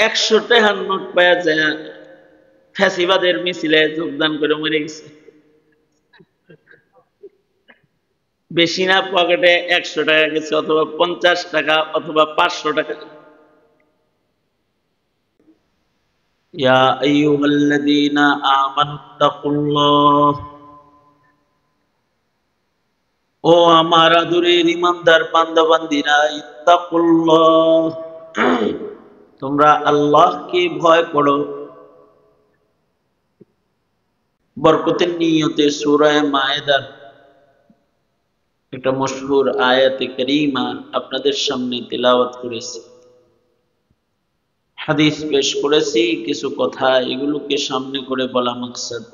100 টাকার নোট পাওয়া যায়, ফ্যাসিবাদের মিছিলে যোগদান করে মরে গেছে। বেশি না, পকেটে 100 টাকা গেছে, অথবা 50 টাকা, অথবা 500 টাকা। ইয়া আইয়ুহাল্লাযীনা আমানুত্তাকুল্লাহ, ও আমার আদরের ঈমানদার বান্দা বান্দীরা, ইত্তাকুল্লাহ, তোমরা আল্লাহকে ভয় করো। বরকতের নিয়তে সূরা মায়েদার একটা মশহুর আয়াতে কারীমা আপনাদের সামনে তেলাওয়াত করেছি, হাদিস পেশ করেছি। কিছু কথা এগুলোকে সামনে করে বলা মাকসাদ,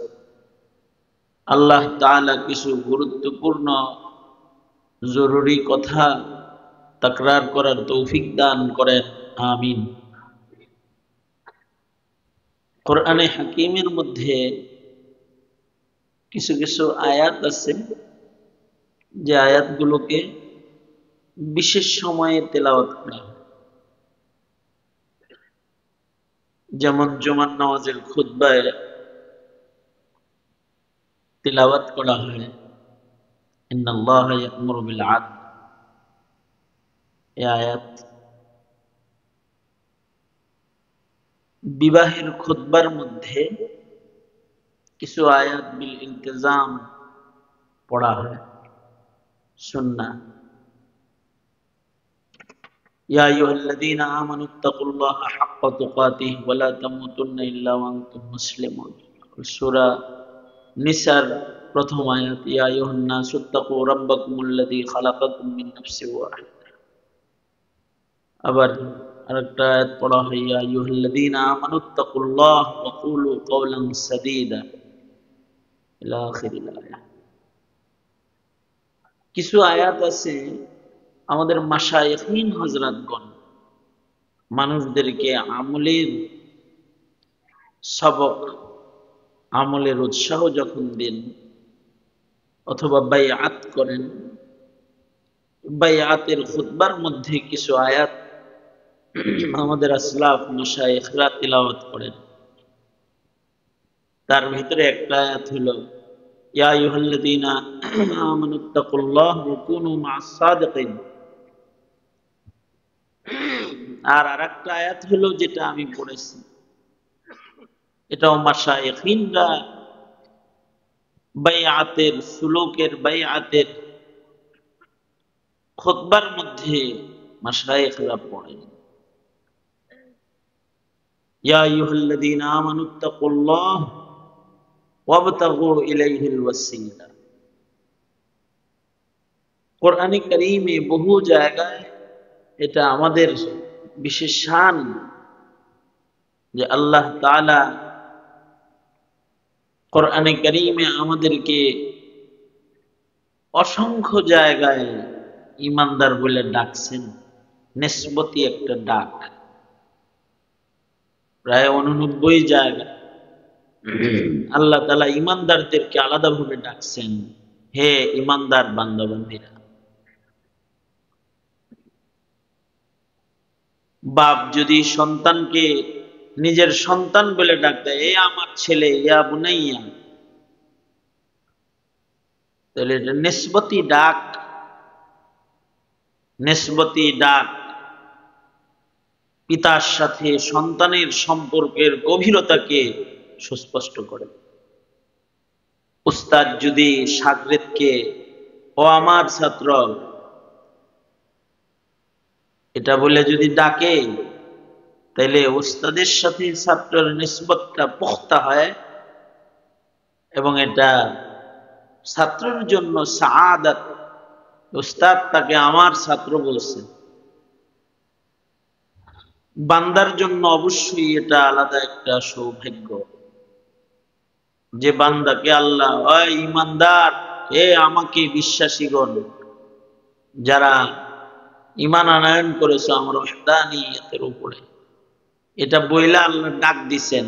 আল্লাহ তাআলা কিছু গুরুত্বপূর্ণ জরুরি কথা তাকরার করার তৌফিক দান করেন, আমিন। কোরআনে হাকিমের মধ্যে কিছু কিছু আয়াত আছে, যে আয়াতগুলোকে বিশেষ সময়ে তেলাওয়াত করা হয়। যেমন জুমার নামাজের খুতবায় তিলাওয়াত করা হয় ইন্নাল্লাহা ইয়া'মুরু বিল আদল, এই আয়াত। বিবাহের খুতবার মধ্যে কিছু আয়াত বিল ইলতিজাম পড়া হয়, সুন্নাহ। ইয়া আইয়ুহাল্লাযীনা আমানুত্তাকুল্লাহা হাক্কা তুকাতিহি ওয়া লা তামুতুন্না ইল্লা ওয়া আনতুম মুসলিমুন। সূরা নিসার প্রথম আয়াত, ইয়া আইয়ুহান নাসুত্তাকু রাব্বাকুমুল্লাযী খালাকাকুম মিন নাফসিন ওয়াহিদা। আবার আরেকটা আয়াত পড়া হয়, ইয়া আইয়ুহাল্লাযীনা আমানুত্তাকুল্লাহ ওয়া কুলু কাওলান সাদীদা, ইলা আখিরিল আয়াত। কিছু আয়াত আছে আমাদের মাশায়েখিন হযরতগণ মানুষদেরকে আমলের সবক, আমলের উৎসাহ যখন দেন অথবা বাইআত করেন, বাইআতের খুতবার মধ্যে কিছু আয়াত আমাদের আসলাফ মাশায়েখরা তিলাওয়াত করেন। তার ভিতরে একটা আয়াত হলো, ইয়া আইয়ুহাল্লাযীনা আমানুত্তাকুল্লাহ ওয়া কুনু মা'আস সাদিকিন। আর আরেকটা আয়াত হলো যেটা আমি পড়েছি, এটাও মাশায়েখিনরা বাইআতের সুলুকের, বাইআতের খুতবার মধ্যে মাশায়েখরা পড়েন, ইয়া আইয়ুহাল্লাযীনা আমানুত্তাকুল্লাহ ওয়াবতাগু ইলাইহিল ওয়াসিলা। কোরআনে কারীমে বহু জায়গায় এটা আমাদের বিশেষ শান যে আল্লাহ তাআলা কোরআনে কারীমে আমাদেরকে অসংখ্য জায়গায় ঈমানদার বলে ডাকছেন। নিসবতি একটা ডাক, প্রায় 89 জায়গায় আল্লাহ তাআলা ঈমানদারদেরকে আলাদাভাবে ডাকছেন, হে ঈমানদার বান্দা বান্দীরা। বাপ যদি সন্তানকে নিজের সন্তান বলে ডাক দেয়, এ আমার ছেলে, ইয়া বুনাইয়া, তাহলে এটা নিসবতি ডাক। নিসবতি ডাক পিতার সাথে সন্তানের সম্পর্কের গভীরতাকে সুস্পষ্ট করে। উস্তাদ যদি শাগরেদকে ও আমার ছাত্র এটা বলে যদি ডাকে, তাইলে উস্তাদের সাথে ছাত্রের নিসবতটা পুখতা হয় এবং এটা ছাত্রের জন্য সাআদাত। উস্তাদ তাকে আমার ছাত্র বলছে, বান্দার জন্য অবশ্যই এটা আলাদা একটা সৌভাগ্য যে বান্দাকে আল্লাহ, ওই ঈমানদার, এ আমাকে বিশ্বাসীগণ যারা ঈমান আনয়ন করেছে আমার ওয়াহদানিয়তের উপরে, এটা বইলা আল্লাহ ডাক দিছেন।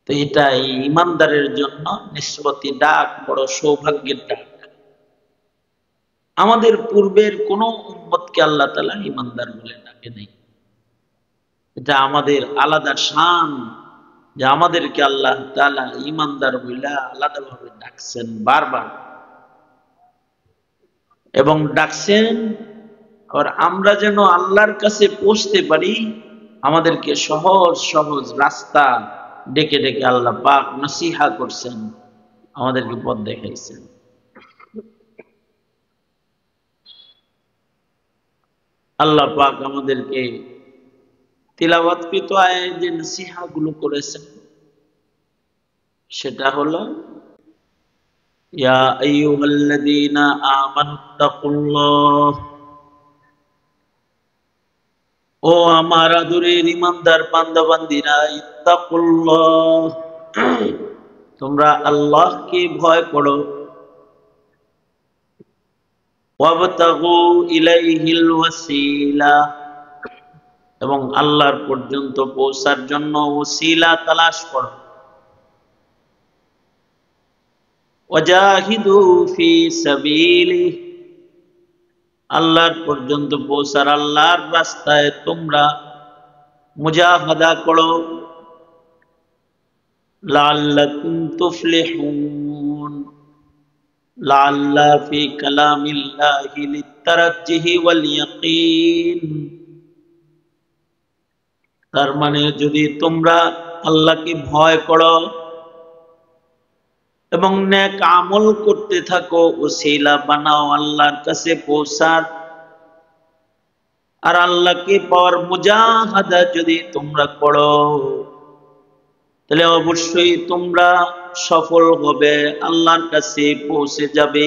তো এটা এই ঈমানদারের জন্য নিসবতি ডাক বড় সৌভাগ্যের ডাক। আমাদের পূর্বের কোন উম্মতকে আল্লাহ তাআলা ঈমানদার বলে ডাকে নাই। এটা আমাদের আলাদা শান যে আমাদেরকে আল্লাহ তাআলা ঈমানদার বইলা আলাদাভাবে ডাকছেন বারবার, এবং ডাকছেন আর আমরা যেন আল্লাহর কাছে পৌঁছতে পারি আমাদেরকে সহজ সহজ রাস্তা ডেকে ডেকে আল্লাহ পাক নসিহা করছেন, আমাদেরকে পথ দেখাইছেন। আল্লাহ পাক আমাদেরকে তিলাওয়াতকৃত আয়াতে যে নসিহা গুলো করেছেন সেটা হলো ইয়া আইয়ুহাল্লাযীনা আমানুত্তাকুল্লাহ, ও আমার আদরের ঈমানদার বান্দা বান্দীরা, ইত্তাকুল্লাহ, তোমরা আল্লাহকে ভয় করো, ওয়াবতাগু ইলাইহিল ওয়াসিলা, এবং আল্লাহর পর্যন্ত পৌঁছার জন্য ওসিলা তালাশ করো, ওয়াজাহিদু ফি সাবিলিহি, আল্লাহর পর্যন্ত পৌঁছার আল্লাহর রাস্তায় তোমরা মুজাহাদা করো, লাআল্লাকুম তুফলিহুন, লাআল্লা ফি কালামিল্লাহি লিত্তারাজ্জুহি ওয়াল ইয়াকিন, তার মানে যদি তোমরা আল্লাহকে ভয় করো এবং নেক আমল করতে থাকো, ওসিলা বানাও আল্লাহর কাছে পৌঁছার, আর আল্লাহকে পাওয়ার মুজাহাদা যদি তোমরা করো তাহলে অবশ্যই তোমরা সফল হবে, আল্লাহর কাছে পৌঁছে যাবে।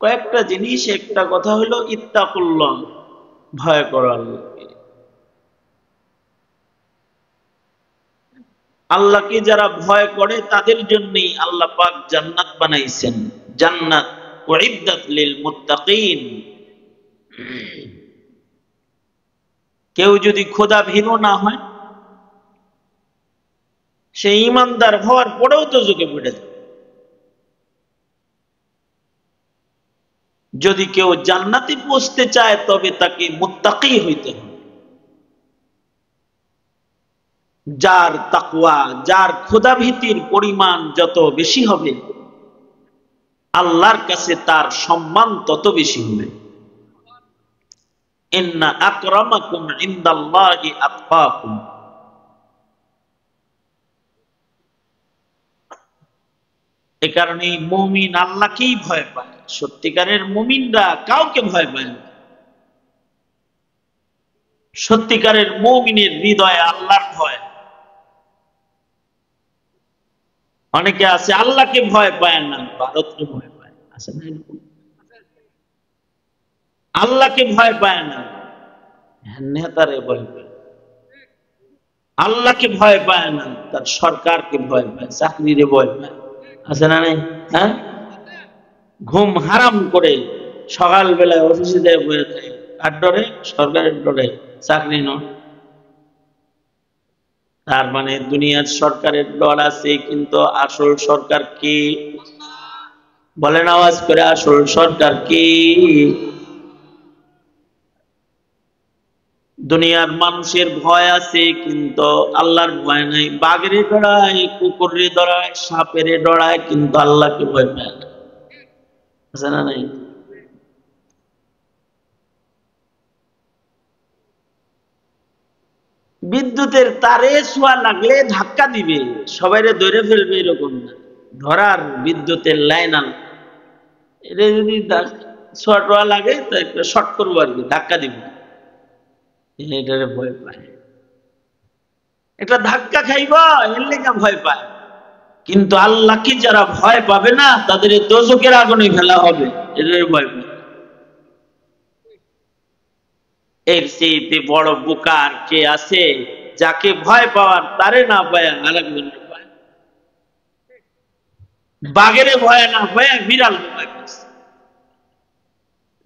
কয়েকটা জিনিস, একটা কথা হলো ইত্তাকুল্লাহ, ভয় করো আল্লাহকে। আল্লাহকে যারা ভয় করে তাদের জন্যই আল্লাহ পাক জান্নাত বানাইছেন, জান্নাত উইদ্দাত লিল মুত্তাকিন। কেউ যদি খোদা ভীরু না হয় সে ঈমানদার হওয়ার পরেও তো ঝুঁকে পড়ে যায়। যদি কেউ জান্নাতে পৌঁছতে চায় তবে তাকে মুত্তাকি হইতে হবে। যার তাকওয়া, যার খোদাভীতির পরিমাণ যত বেশি হবে আল্লাহর কাছে তার সম্মান তত বেশি হবে। ইন্না আকরামাকুম ইনদাল্লাহি আতকাকুম, এ কারণে মুমিন আল্লাহকেই ভয় পায়। সত্যিকারের মুমিনরা কাউকে ভয় পায় না। সত্যিকারের মুমিনের হৃদয়ে আল্লাহর ভয়। অনেকে আছে আল্লাহকে ভয় পায় না, ভারতকে ভয় পায়, আছে না এরকম? আল্লাহকে ভয় পায় না, নেতারে ভয় পায়। আল্লাহকে ভয় পায় না, তার সরকারকে ভয় পায়, চাকরিরে ভয় পায়, আছে না নাই? হ্যাঁ, ঘুম হারাম করে সকালবেলায় অফিসে যায় বয়ে যায়, কার ডরে? সরকারের ডরে, চাকরি নয়। তার মানে দুনিয়ার সরকারের ডর আছে, কিন্তু আসল সরকার কি? বলেন আওয়াজ করে, আসল সরকার কি? দুনিয়ার মানুষের ভয় আছে কিন্তু আল্লাহর ভয় নাই। বাঘেরে ডরায়, কুকুরে ডরায়, সাপেরে ডরায়, কিন্তু আল্লাহকে ভয় পায় না, আছে না নাই? বিদ্যুতের তারে ছোঁয়া লাগলে ধাক্কা দিবে, সবাইরে ধরে ফেলবে এরকম না। ধরার বিদ্যুতের লাইন আন, এটা যদি ছোঁয়া টোয়া লাগে তো একটা শর্ট করবো আর কি, ধাক্কা দিব, এটারে ভয় পায়। একটা ধাক্কা খাইবা এর লেগে ভয় পায়। কিন্তু আল্লাহকে যারা ভয় পাবে না তাদের দোজখের আগুনে ফেলা হবে, এটারে ভয় পায়। এর চেয়ে বড় বোকার কে আছে যাকে ভয় পাওয়ার তারে না পায় আরেকজনের পায়। বাঘেরে ভয় না পায় বিড়াল ভয় পাচ্ছে,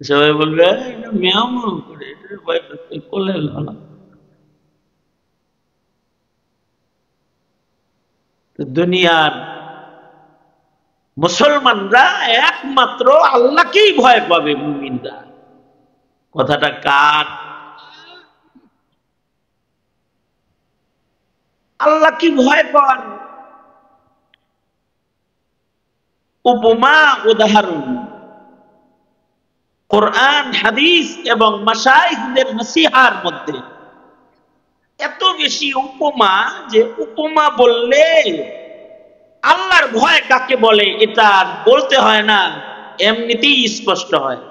সবাই বলবে মেয়াও করে, এটারে ভয় পাচ্ছে, কোলে না। দুনিয়ার মুসলমানরা একমাত্র আল্লাহকেই ভয় পাবে, মুমিনরা। কথাটা কার? আল্লাহ কি ভয় পান? উপমা উদাহরণ কোরআন হাদিস এবং মাশায়েখদের নসিহার মধ্যে এত বেশি উপমা, যে উপমা বললে আল্লাহর ভয় কাকে বলে এটা বলতে হয় না, এমনিতেই স্পষ্ট হয়।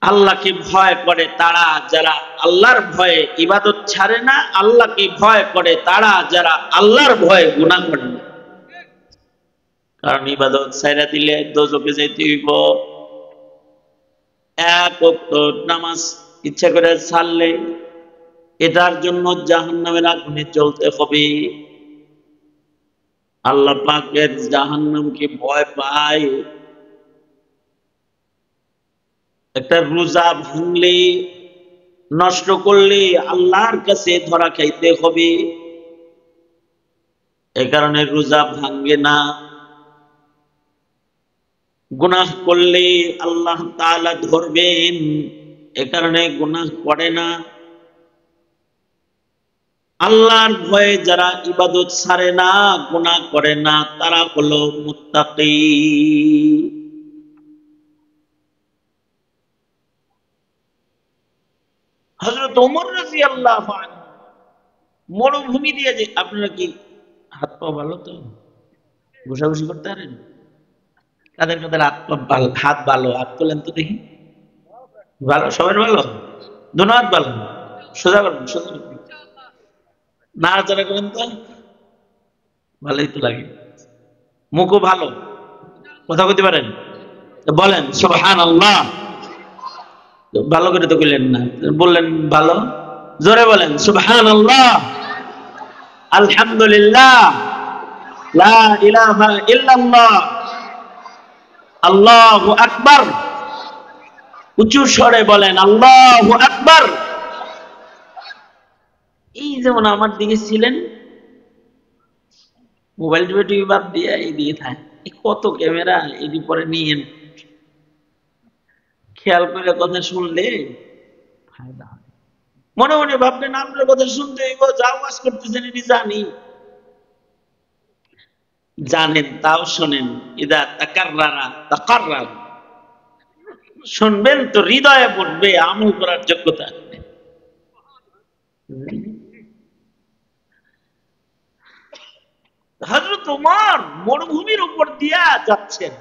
আল্লাহকে ভয় করে তারা যারা আল্লাহর ভয়ে ইবাদত ছাড়ে না, আল্লাহকে ভয় করে তারা যারা আল্লাহর ভয়ে গুনাহ করে না। কারণ ইবাদত ছাইরা দিলে দোজখে যাইতে হইব। এক ওয়াক্ত নামাজ ইচ্ছা করে ছাড়লে এটার জন্য জাহান্নামের আগুনে জ্বলতে হবে। আল্লাহ পাকের জাহান্নামকে ভয় পায়। একটা রোজা ভাঙলে, নষ্ট করলে আল্লাহর কাছে ধরা খাইতে হবে। এই কারণে রোজা ভাঙে না। গুনাহ করলে আল্লাহ তাআলা ধরবেন, এ কারণে গুনাহ করে না। আল্লাহর ভয়ে যারা ইবাদত ছাড়ে না, গুনাহ করে না, তারা হলো মুত্তাকি। হযরত ওমর রাদিয়াল্লাহু আনহু মরুভূমি দিয়ে, যে আপনারা কি হাত পা ভালো তো ঘুষাঘুষি করতে পারেন? কাদের কাদের হাত পা ভালো? হাত ভালো, হাত তোলেন তো দেখি। ভালো, সবার ভালো, দুনো হাত ভালো। সোজা করবেন, সোজা করবেন, নাড়াচাড়া করেন তো, ভালোই তো লাগে। মুখও ভালো, কথা বলতে পারেন? বলেন সুবহানাল্লাহ। ভালো করে তো কইলেন না, বললেন ভালো। জোরে বলেন সুবহানাল্লাহ, আলহামদুলিল্লাহ, লা ইলাহা ইল্লাল্লাহ, আল্লাহু আকবার। উঁচু স্বরে বলেন আল্লাহু আকবার। এই যেমন আমার দিকে ছিলেন, মোবাইল টিভি বাদ দিয়ে এই দিকে থাকে, কত ক্যামেরা, এটি পরে নিয়েন, খেয়াল করে কথা শুনলে ফায়দা হয়। মনে মনে ভাবলেন আপনার কথা শুনতে হইব, যা ওয়াজ করতেছেন এটি জানি, জানেন তাও শোনেন। ইদা তাকাররারা তাকাররারা, শুনবেন তো হৃদয়ে পড়বে, আমল করার যোগ্যতা আসবে। হযরত ওমর মরুভূমির উপর দিয়া যাচ্ছেন,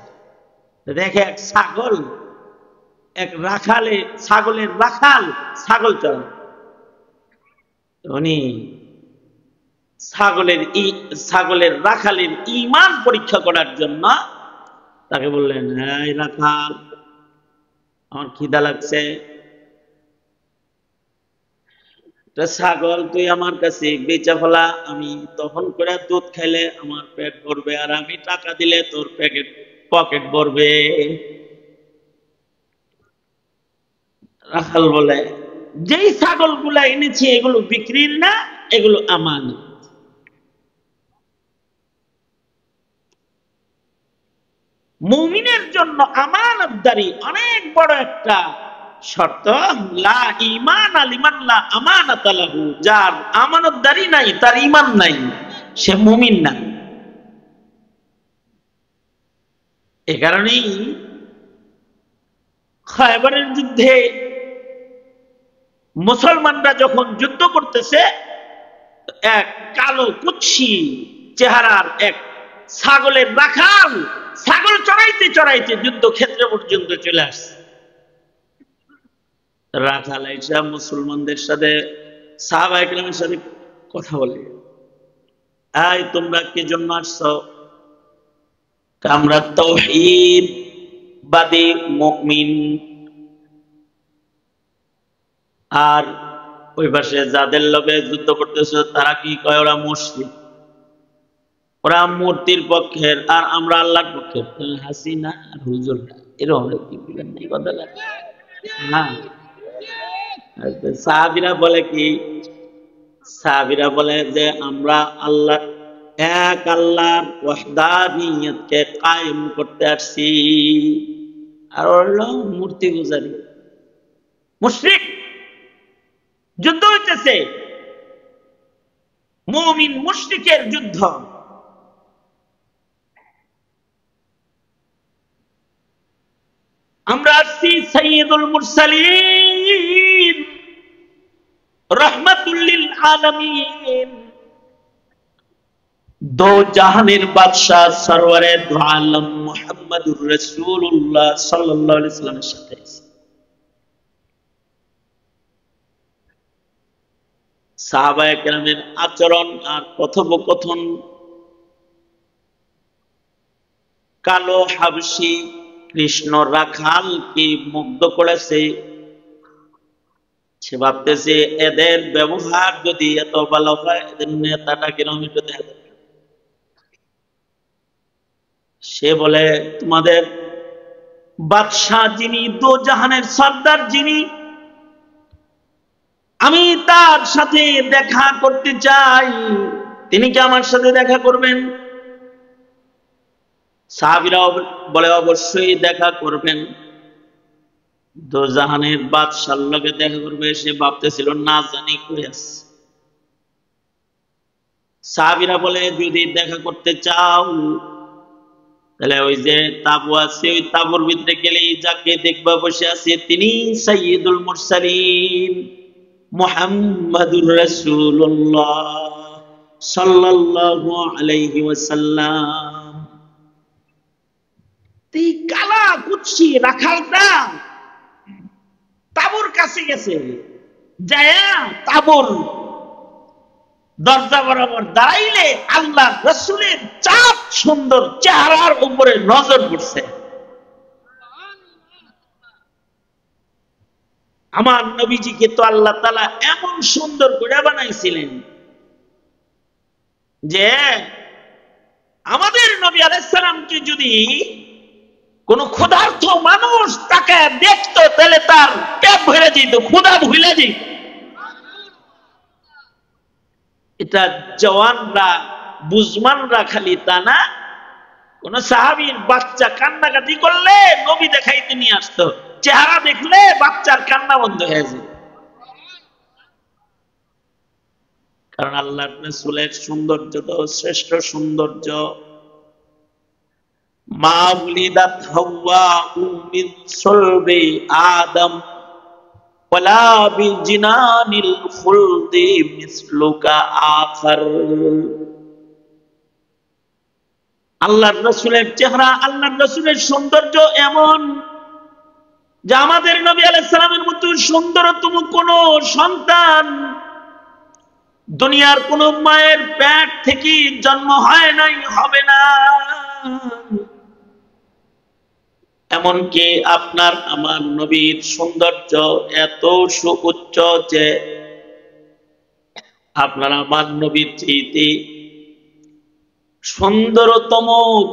দেখে এক ছাগল, এক রাখালে, ছাগলের রাখাল ছাগল চড়ায়। উনি ছাগলের রাখালের ঈমান পরীক্ষা করার জন্য তাকে বললেন, এই রাখাল, আমার খিদা লাগছে, ছাগল তুই আমার কাছে বেচা ফেলা, আমি তখন করে দুধ খাইলে আমার পেট ভরবে, আর আমি টাকা দিলে তোর পকেট ভরবে। রাখাল বলে, যেই ছাগল গুলা এনেছি এগুলো বিক্রির না, এগুলো আমানত। মুমিনের জন্য আমানতদারি অনেক বড় একটা শর্ত। লা ঈমান লিমান লা আমানাত লাহু, যার আমানতদারি নাই, তার ঈমান নাই, সে মুমিন না। এ কারণেই খায়বারের যুদ্ধে মুসলমানরা যখন যুদ্ধ করতেছে, এক কালো কুৎসি চেহারার এক ছাগলের রাখাল ছাগল চড়াইতে চড়াইতে যুদ্ধক্ষেত্রে পর্যন্ত চলে আসছে। রাখাল আইসা মুসলমানদের সাথে, সাহাবায়ে কেরামের সাথে কথা বলে, এই তোমরা কি জন্য আসছো? আমরা তাওহীদ বাদী মুমিন। আর ওই পাশে যাদের লগে যুদ্ধ করতেছে তারা কি কয়? ওরা মুশরিক, ওরা মূর্তির পক্ষের, আর আমরা আল্লাহর পক্ষের। হাসিনা আর হুজুররা এরকম কি বলেন এই কথাটা? হ্যাঁ, সাহাবীরা বলে কি? সাহাবীরা বলে যে আমরা আল্লাহ, এক আল্লাহর ওয়াহদানিয়তকে কায়েম করতে আসছি। আর হলো মূর্তি পূজারী মুশরিক। যুদ্ধ হইতেছে, মুমিন মুশরিকের যুদ্ধ। আমরা আসছি সাইয়্যিদুল মুরসালিন রাহমাতুল লিল আলামিন, দো জাহানের বাদশাহ সরওয়ারে দো আলম মুহাম্মদুর রাসূলুল্লাহ সাল্লাল্লাহু আলাইহি ওয়াসাল্লামের সাথে। সাহাবায়ে কেরামের আচরণ আর কথোপকথন কালো হাবশী কৃষ্ণ রাখালকে মুগ্ধ করেছে। সে ভাবতেছে এদের ব্যবহার যদি এত ভালো হয়, এদের নেতাটা কিরকম একটু দেখা যাবে। সে বলে, তোমাদের বাদশাহ যিনি, দো জাহানের সর্দার যিনি, আমি তার সাথে দেখা করতে চাই, তিনি কি আমার সাথে দেখা করবেন? সাহাবীরা বলে অবশ্যই দেখা করবেন। দো জাহানের বাদশার লগে দেখা করবে। সে ভাবতেছিল না জানি কই আছে। সাহাবীরা বলে যদি দেখা করতে চাও তাহলে ওই যে তাবু আছে, ওই তাবুর ভিতরে গেলেই যাকে দেখবা বসে আছে তিনি সাইয়্যিদুল মুরসালিন মুহাম্মাদুর রাসূলুল্লাহ সাল্লাল্লাহু আলাইহি ওয়াসাল্লাম। এই কালা কুৎসি রাখালটা তাবুর কাছে গেছে, যায়া তাবুর দরজা বরাবর দাঁড়াইলে আল্লাহ রাসূলের চাঁদ সুন্দর চেহারার উপরে নজর পড়ছে। আমার নবীজিকে তো আল্লাহ তাআলা এমন সুন্দর করে বানাইছিলেন যে আমাদের নবী আলাইহিস সালামকে যদি কোন ক্ষুধার্ত মানুষ তাকে দেখতো তাহলে তার পেট ভরে যেত, ক্ষুধা ভুলে যেত। এটা জওয়ানরা বুজমানরা খালি তা না, কোন সাহাবীর বাচ্চা কান্নাকাটি করলে নবী দেখাইতে নিয়ে আসতো, চেহারা দেখলে বাচ্চার কান্না বন্ধ হয়ে যায়। কারণ আল্লাহর রাসূলের সৌন্দর্য তো শ্রেষ্ঠ সৌন্দর্য। মা উলিদাত হাওয়া মিন সুলবি আদম ওয়ালা বিজিনানিল খুলদি মিসলুকা আখার। আল্লাহর রাসূলের চেহারা, আল্লাহর রাসূলের সৌন্দর্য এমন যে আমাদের নবী আলাইহিস সালামের মতো সুন্দরতম কোন সন্তান দুনিয়ার কোন মায়ের পেট থেকে জন্ম হয় নাই, হবে না। এমনকি আপনার আমার নবীর সৌন্দর্য এত সুউচ্চ যে আপনার আমার নবীর চেয়ে সুন্দরতম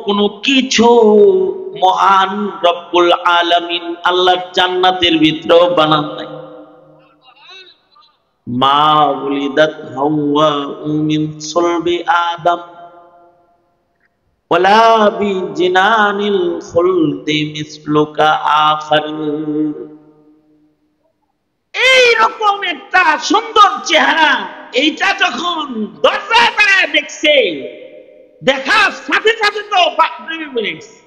কোনো কিছু মহান রব্বুল আলামিন আল্লাহর জান্নাতের ভিতরেও বানান নাই। মা উলিদাত হাওয়া মিন সুলবি আদম ওয়ালা বিজিনানিল খুলদি মিসলুকা আখার। এইরকম একটা সুন্দর চেহারা, এইটা যখন দরজায় দাঁড়ায় দেখছে, দেখার সাথে সাথে তো প্রেমে পড়ে গেছে,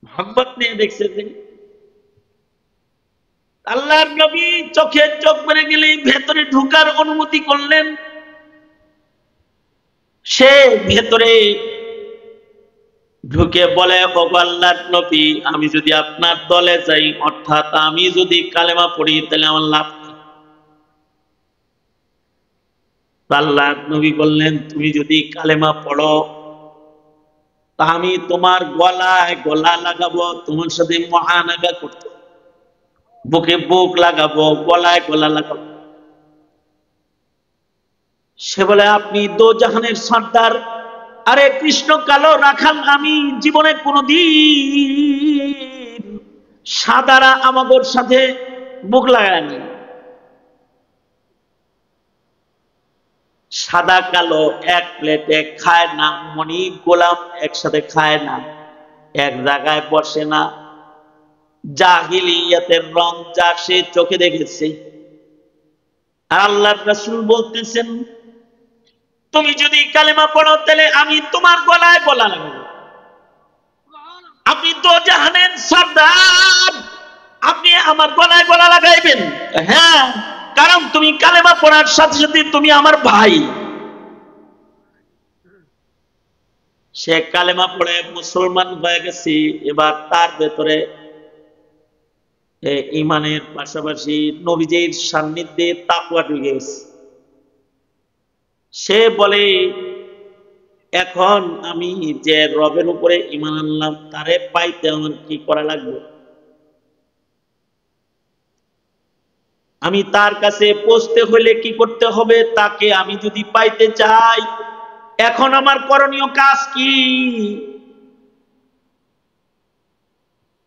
মহব্বত নিয়ে দেখছে। আল্লাহর নবী চোখের চোখ মেরে গেলে ভেতরে ঢোকার অনুমতি করলেন। সে ভেতরে ঢুকে বলে, ওগো আল্লাহর নবী, আমি যদি আপনার দলে যাই, অর্থাৎ আমি যদি কালেমা পড়ি, তাহলে আমার লাভ কি? আল্লাহর নবী বললেন, তুমি যদি কালেমা পড়ো তা আমি তোমার গলায় গলা লাগাবো, তোমার সাথে মুআনাকা করতে, বুকে বুক লাগাবো, গলায় গলা লাগাবো। সে বলে, আপনি দো জাহানের সর্দার, আরে কৃষ্ণ কালো রাখাল, আমি জীবনে কোনদিন সাদারা আমাগোর সাথে বুক লাগায়নি। সাদা কালো এক প্লেটে খায় না, মনি গোলাম একসাথে খায় না, এক জায়গায় বসে না, জাহিলিয়াতের রং যা সে চোখে দেখেছে। আর আল্লাহর রাসূল বলতেছেন, তুমি যদি কালেমা পড়ো তাহলে আমি তোমার গলায় গলা লাগাবো। আপনি তো জাহানের সর্দার, আপনি আমার গলায় গলা লাগাইবেন? হ্যাঁ, কারণ তুমি কালেমা পড়ার সাথে সাথে তুমি আমার ভাই। সে কালেমা পড়ে মুসলমান হয়ে গেছে, এবার তার ভেতরে ঈমানের পাশাপাশি নবীজির সান্নিধ্যে তাকওয়া ঢুকে গেছে। সে বলে, এখন আমি যে রবের উপরে ঈমান আনলাম তারে পাইতে আমার কি করা লাগবে? আমি তার কাছে পৌঁছতে হলে কি করতে হবে? তাকে আমি যদি পাইতে চাই, এখন আমার করণীয় কাজ কি?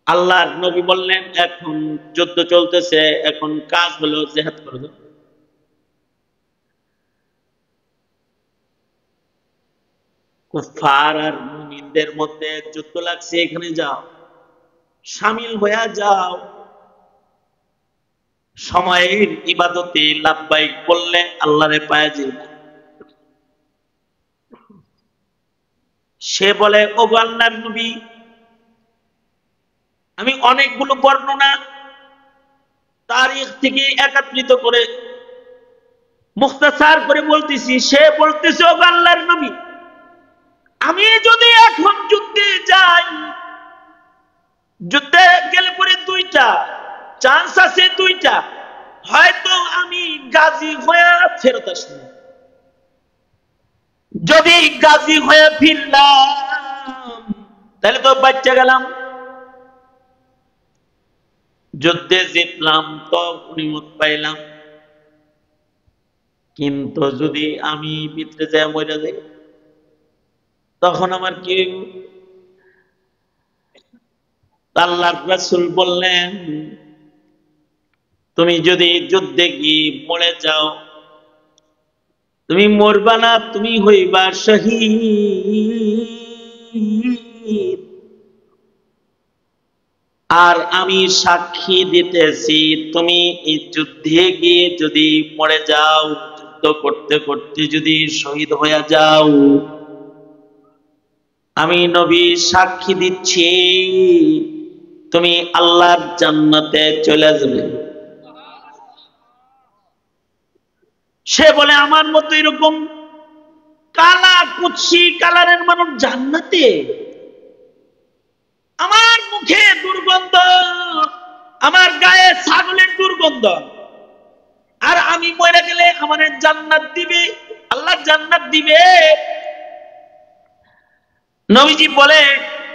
আল্লাহর নবী বললেন, এখন যুদ্ধ চলতেছে, এখন কাজ হলো জিহাদ করে দাও। কুফার আর মুমিনদের মধ্যে যুদ্ধ লাগছে, এখানে যাও, শামিল হয়ে যাও। সময়ের ইবাদতে লাব্বাইক বললে আল্লাহরে পাওয়া যায় না। সে বলে, ও আল্লাহর নবী, আমি অনেকগুলো বর্ণনা তারিখ থেকে একত্রিত করে মুখতাসার করে বলতেছি। সে বলতেছে, ও আল্লাহর নবী, আমি যদি এখন যুদ্ধে যাই, যুদ্ধে গেলে পরে দুইটা চান্স আছে, দুইটা, হয়তো আমি গাজী হয়ে ফেরত আসবো। যদি গাজী হয়ে ফিরলাম তাহলে তো বাচ্চা গেলাম, যুদ্ধে জিতলাম তো গনিমত পাইলাম। কিন্তু যদি আমি ভিতরে যাই মরে যাই, তখন আমার কি? আল্লাহর রাসূল বললেন, তুমি যদি যুদ্ধে গিয়ে মরে যাও, তুমি মরবা না, তুমি হইবা শহীদ। আর আমি সাক্ষী দিতেছি, তুমি এই যুদ্ধে গিয়ে যদি মরে যাও, যুদ্ধ করতে করতে যদি শহীদ হয়ে যাও, আমি নবী সাক্ষী দিচ্ছি তুমি আল্লাহর জান্নাতে চলে যাবে। সে বলে, আমার মতো এরকম কালা কুৎসি কালারের মানুষ জান্নাতে? আমার মুখে দুর্গন্ধ, আমার গায়ে ছাগলের দুর্গন্ধ, আর আমি মরে গেলে আমার জান্নাত দিবে? আল্লাহ জান্নাত দিবে? নবীজি বলে,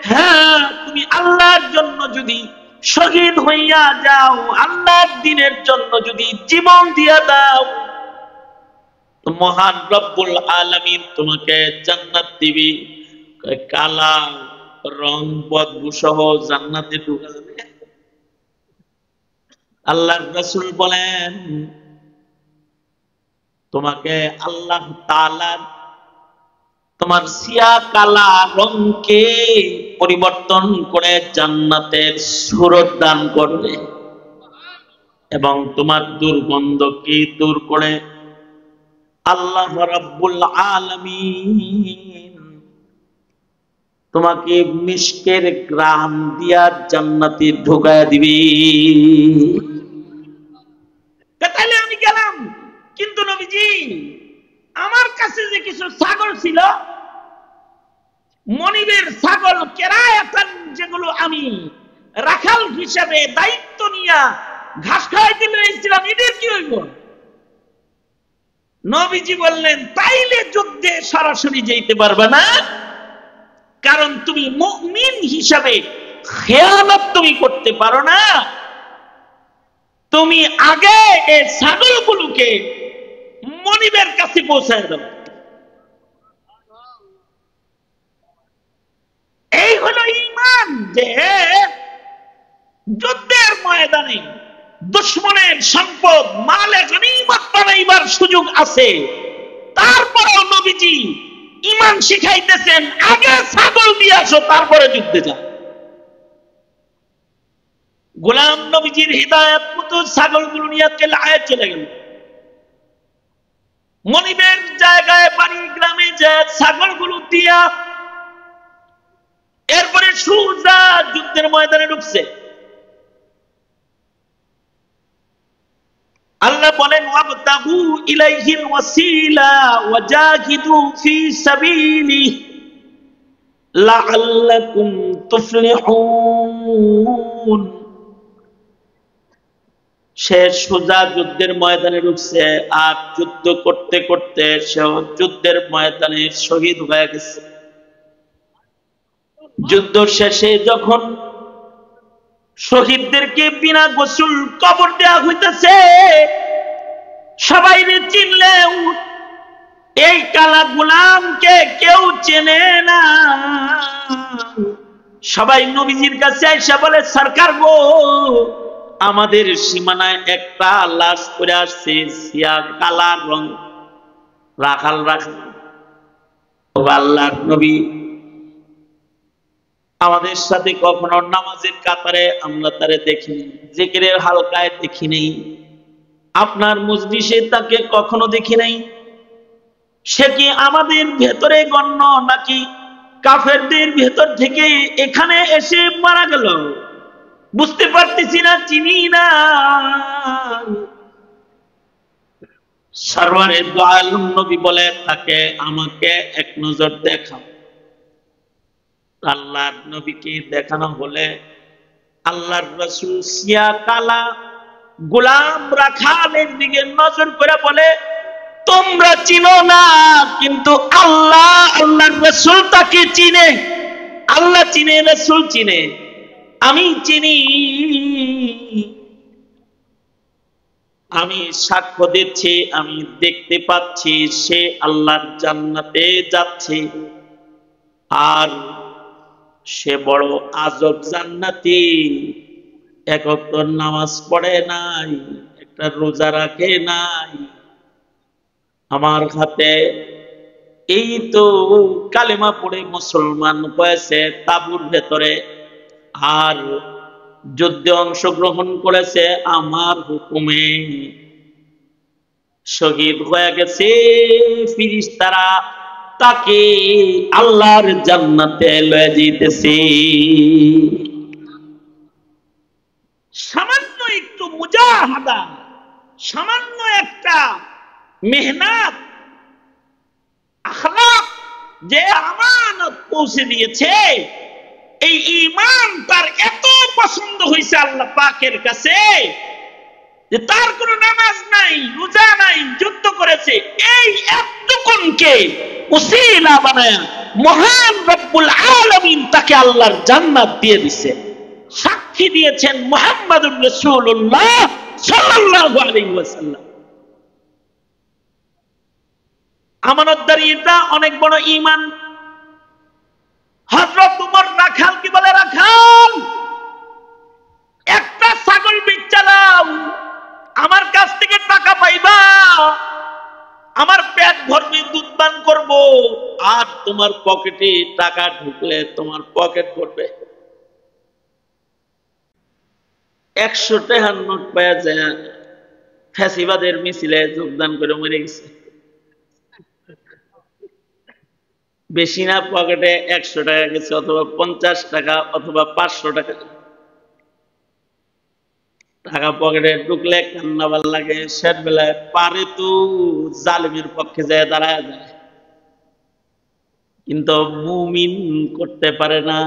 হ্যাঁ, তুমি আল্লাহর জন্য যদি শহীদ হইয়া যাও, আল্লাহর দ্বীনের জন্য যদি জীবন দিয়া দাও, মহান রব্বুল আলামিন তোমাকে জান্নাত দিবে। কালা রং বদবু সহ জান্নাতে ঢুকে যাবে। আল্লাহর রাসূল বলেন, তোমাকে আল্লাহ তাআলা তোমার সিয়া কালা রংকে পরিবর্তন করে জান্নাতের সুরত দান করবে এবং তোমার দুর্গন্ধকে দূর করে আল্লাহ রাব্বুল আলামিন তোমাকে মিশকের গ্রাম দিয়া জান্নাতে ঢোকায় দিবে। তাহলে আমি গেলাম, কিন্তু নবীজি আমার কাছে যে কিছু ছাগল ছিল, মনিবের ছাগল কেরায়াতান, যেগুলো আমি রাখাল হিসেবে দায়িত্ব নিয়া ঘাস খাওয়াইতে লইছিলাম, এদের কি হইব? নবীজি বললেন, তাইলে যুদ্ধে সরাসরি যেতে পারবে না, কারণ তুমি মুমিন হিসাবে খেয়ানত তুমি করতে পারো না। তুমি আগে এই ছাগলগুলোকে মনিবের কাছে পৌঁছায় দাও। এই হলো ঈমান, যে যুদ্ধের ময়দানে দুশমনের সম্পদ মালে গনিমত বানাইবার সুযোগ আছে, তারপরেও নবীজি ঈমান শিখাইতেছেন, আগে ছাগল দিয়ে আসো, তারপরে যুদ্ধে যাও। গোলাম নবীজির হিদায়াত মতো ছাগলগুলো নিয়ে চলে গেল। মনিবের জায়গায় বাড়ি গ্রামে যে ছাগলগুলো দিয়া এরপরে সোজা যুদ্ধের ময়দানে ঢুকছে। আল্লাহ বলেন ওয়াবতাগু ইলাইহিল ওয়াসিলা ওয়াজাহিদু ফি সাবিলিহি লাআল্লাকুম তুফলিহুন। সে সোজা যুদ্ধের ময়দানে ঢুকছে, আর যুদ্ধ করতে করতে সে যুদ্ধের ময়দানে শহীদ হয়ে গেছে। যুদ্ধ শেষে যখন শহীদদেরকে বিনা গোসল কবর দেওয়া হইতেছে, সবাই চিনলেও এই কালা গোলামকে কেউ চেনে না। সবাই নবীজির কাছে এসে বলে, সরকার গো, আমাদের সীমানায় একটা লাশ করে আসছে, সিয়া কালা রং, রাখাল রাখাল। আল্লাহর নবী, আমাদের সাথে কখনো নামাজের কাতারে আমরা তারে দেখিনি, জিকিরের হালকায় দেখি নাই, আপনার মজলিসে তাকে কখনো দেখি নাই। সে কি আমাদের ভেতরে গণ্য নাকি কাফেরদের ভেতর থেকে এখানে এসে মারা গেল? বুঝতে পারতেছি না, চিনি না। সরওয়ারে দু আলম নবী বলে, তাকে আমাকে এক নজর দেখাও। আল্লাহর নবীকে দেখানো হলে আল্লাহর রাসূল সিয়া কালা গোলাম রাখালের দিকে নজর করে বলে, তোমরা চিনো না, কিন্তু আল্লাহ আল্লাহর রাসূল তাকে চিনে। আল্লাহ চিনে, রাসূল চিনে, আমি চিনি। আমি সাক্ষ্য দিচ্ছি, আমি দেখতে পাচ্ছি সে আল্লাহর জান্নাতে যাচ্ছে। আর সে বড় আজব জান্নাতি, এক ওয়াক্ত নামাজ পড়ে নাই, একটা রোজা রাখে নাই। আমার হাতে এই তো কালেমা পড়ে মুসলমান হয়েছে তাবুর ভেতরে, আর যুদ্ধে অংশগ্রহণ করেছে আমার হুকুমে, শহীদ হয়ে গেছে। ফেরেশতারা তাকে আল্লাহর জান্নাতে লয়ে যেতেছে। সামান্য একটু মুজাহাদা, সামান্য একটা মেহনত, আখলাক, যে আমানত পৌঁছে দিয়েছে, এই ঈমান তার এত পছন্দ হয়েছে আল্লাহ পাকের কাছে যে তার কোনো নামাজ নাই, রোজা নাই, যুদ্ধ করেছে, এই এতটুকুনকে উসিলা বানায়া মহান রব্বুল আলামিন তাকে আল্লাহর জান্নাত দিয়ে দিয়েছে। সাক্ষী দিয়েছেন মুহাম্মাদুর রাসূলুল্লাহ সাল্লাল্লাহু আলাইহি ওয়াসাল্লাম। আমানতদারিতা অনেক বড় ঈমান। হযরত উমর রাখাল কি বলে, রাখাল একটা ছাগল বেচে দাও, আমার কাছ থেকে টাকা পাইবা, আমার পেট ভরবে, দুধ পান করব, আর তোমার পকেটে টাকা ঢুকলে তোমার পকেট ভরবে। 100 টাকার নোট পাওয়া যায়, ফ্যাসিবাদের মিছিলে যোগদান করে মরে গেছে। বেশি না, পকেটে 100 টাকা গেছে, অথবা 50 টাকা, অথবা 500 টাকা। টাকা পকেটে ঢুকলে কান্নাবার লাগে। শেষ বেলায় পারে তো জালিমের পক্ষে যায় দাঁড়ায় যায়, কিন্তু মুমিন করতে পারে না।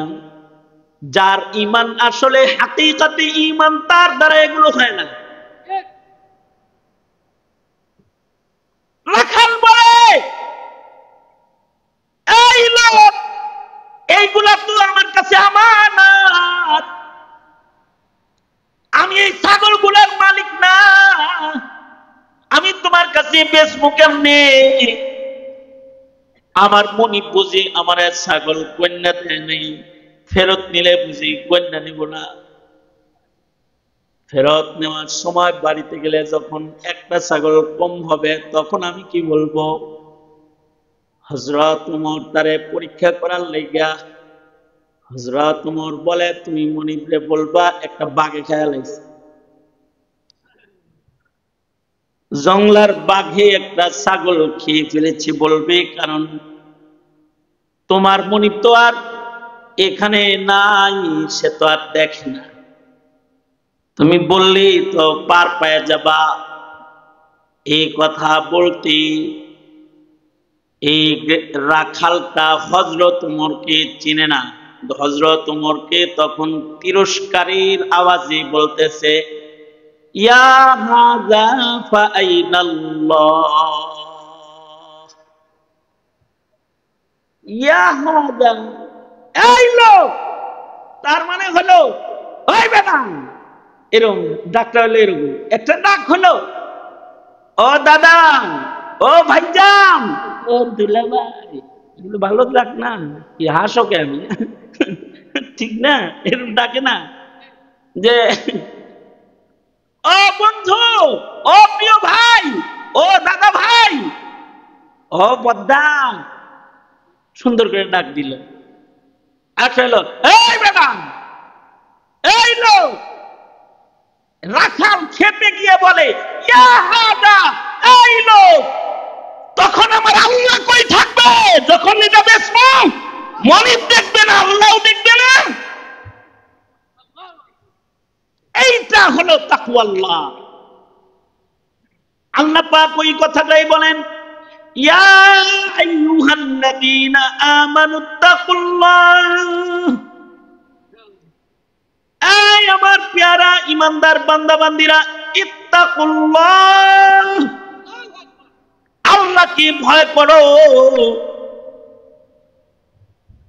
যার ঈমান আসলে হাকিকাতে ঈমান, তার দ্বারা এগুলো হয় না। রাখাল বলে, এই লোক, এইগুলা তো আমার কাছে আমানত, আমি এই ছাগলগুলোর মালিক না, আমি তোমার কাছে বেচবো কেমনে? আমার মনি বুঝি আমার ছাগল কন্যা দেয় নেই, ফেরত নিলে বুঝি কন্যা নিব না। ফেরত নেওয়ার সময় বাড়িতে গেলে যখন একটা ছাগল কম হবে, তখন আমি কি বলবো? হযরত উমর তারে পরীক্ষা করার লাইগা হযরত ওমর বলে, তুমি মনিবরে বলবা একটা বাঘে খেয়াল আইছে, জংলার বাঘে একটা ছাগল খেয়ে ফেলেছে বলবে, কারণ তোমার মনিব তো আর এখানে নাই, সে তো আর দেখে না, তুমি বললেই তো পার পায়ে যাবা। এই কথা বলতে এই রাখালটা হযরত ওমরকে চিনে না, হযরত ওমরকে তখন তিরস্কারের আওয়াজে বলতেছে, ইয়া হাযা ফাআইনাল্লাহ, ইয়া হাযা, এই লোক, তার মানে হলো ওই বেটা, এরকম ডাকটা হলো এরকম একটা ডাক হলো, ও দাদা, ও ভাইজান, ও দুলাভাই, এগুলো ভালো ডাক না, কি হাসো কে আমি, ঠিক না, এরকম ডাকে না যে ও বন্ধু, ও প্রিয় ভাই, ও দাদা ভাই, ও বদ্দা, সুন্দর করে ডাক দিল। আর হলো এই বেটা, এই লোক, রাখাল খেপে গিয়ে বলে, ইয়া হাদা, এই লোক, তখন আমার আল্লাহ কই থাকবে যখন এটা বেসমো, মনিব দেখবে না, আল্লাহও দেখবে না। এইটা হলো তাকওয়াল্লাহ। আল্লাহ পাক ওই কথাটাই বলেন, ইয়া আইয়ুহান্নাযীনা আমানুত্তাকুল্লাহ, এই আমার প্যারা ইমানদার বান্দা বান্দিরা, ইত্তাকুল্লাহ, আল্লাহকে ভয় করো।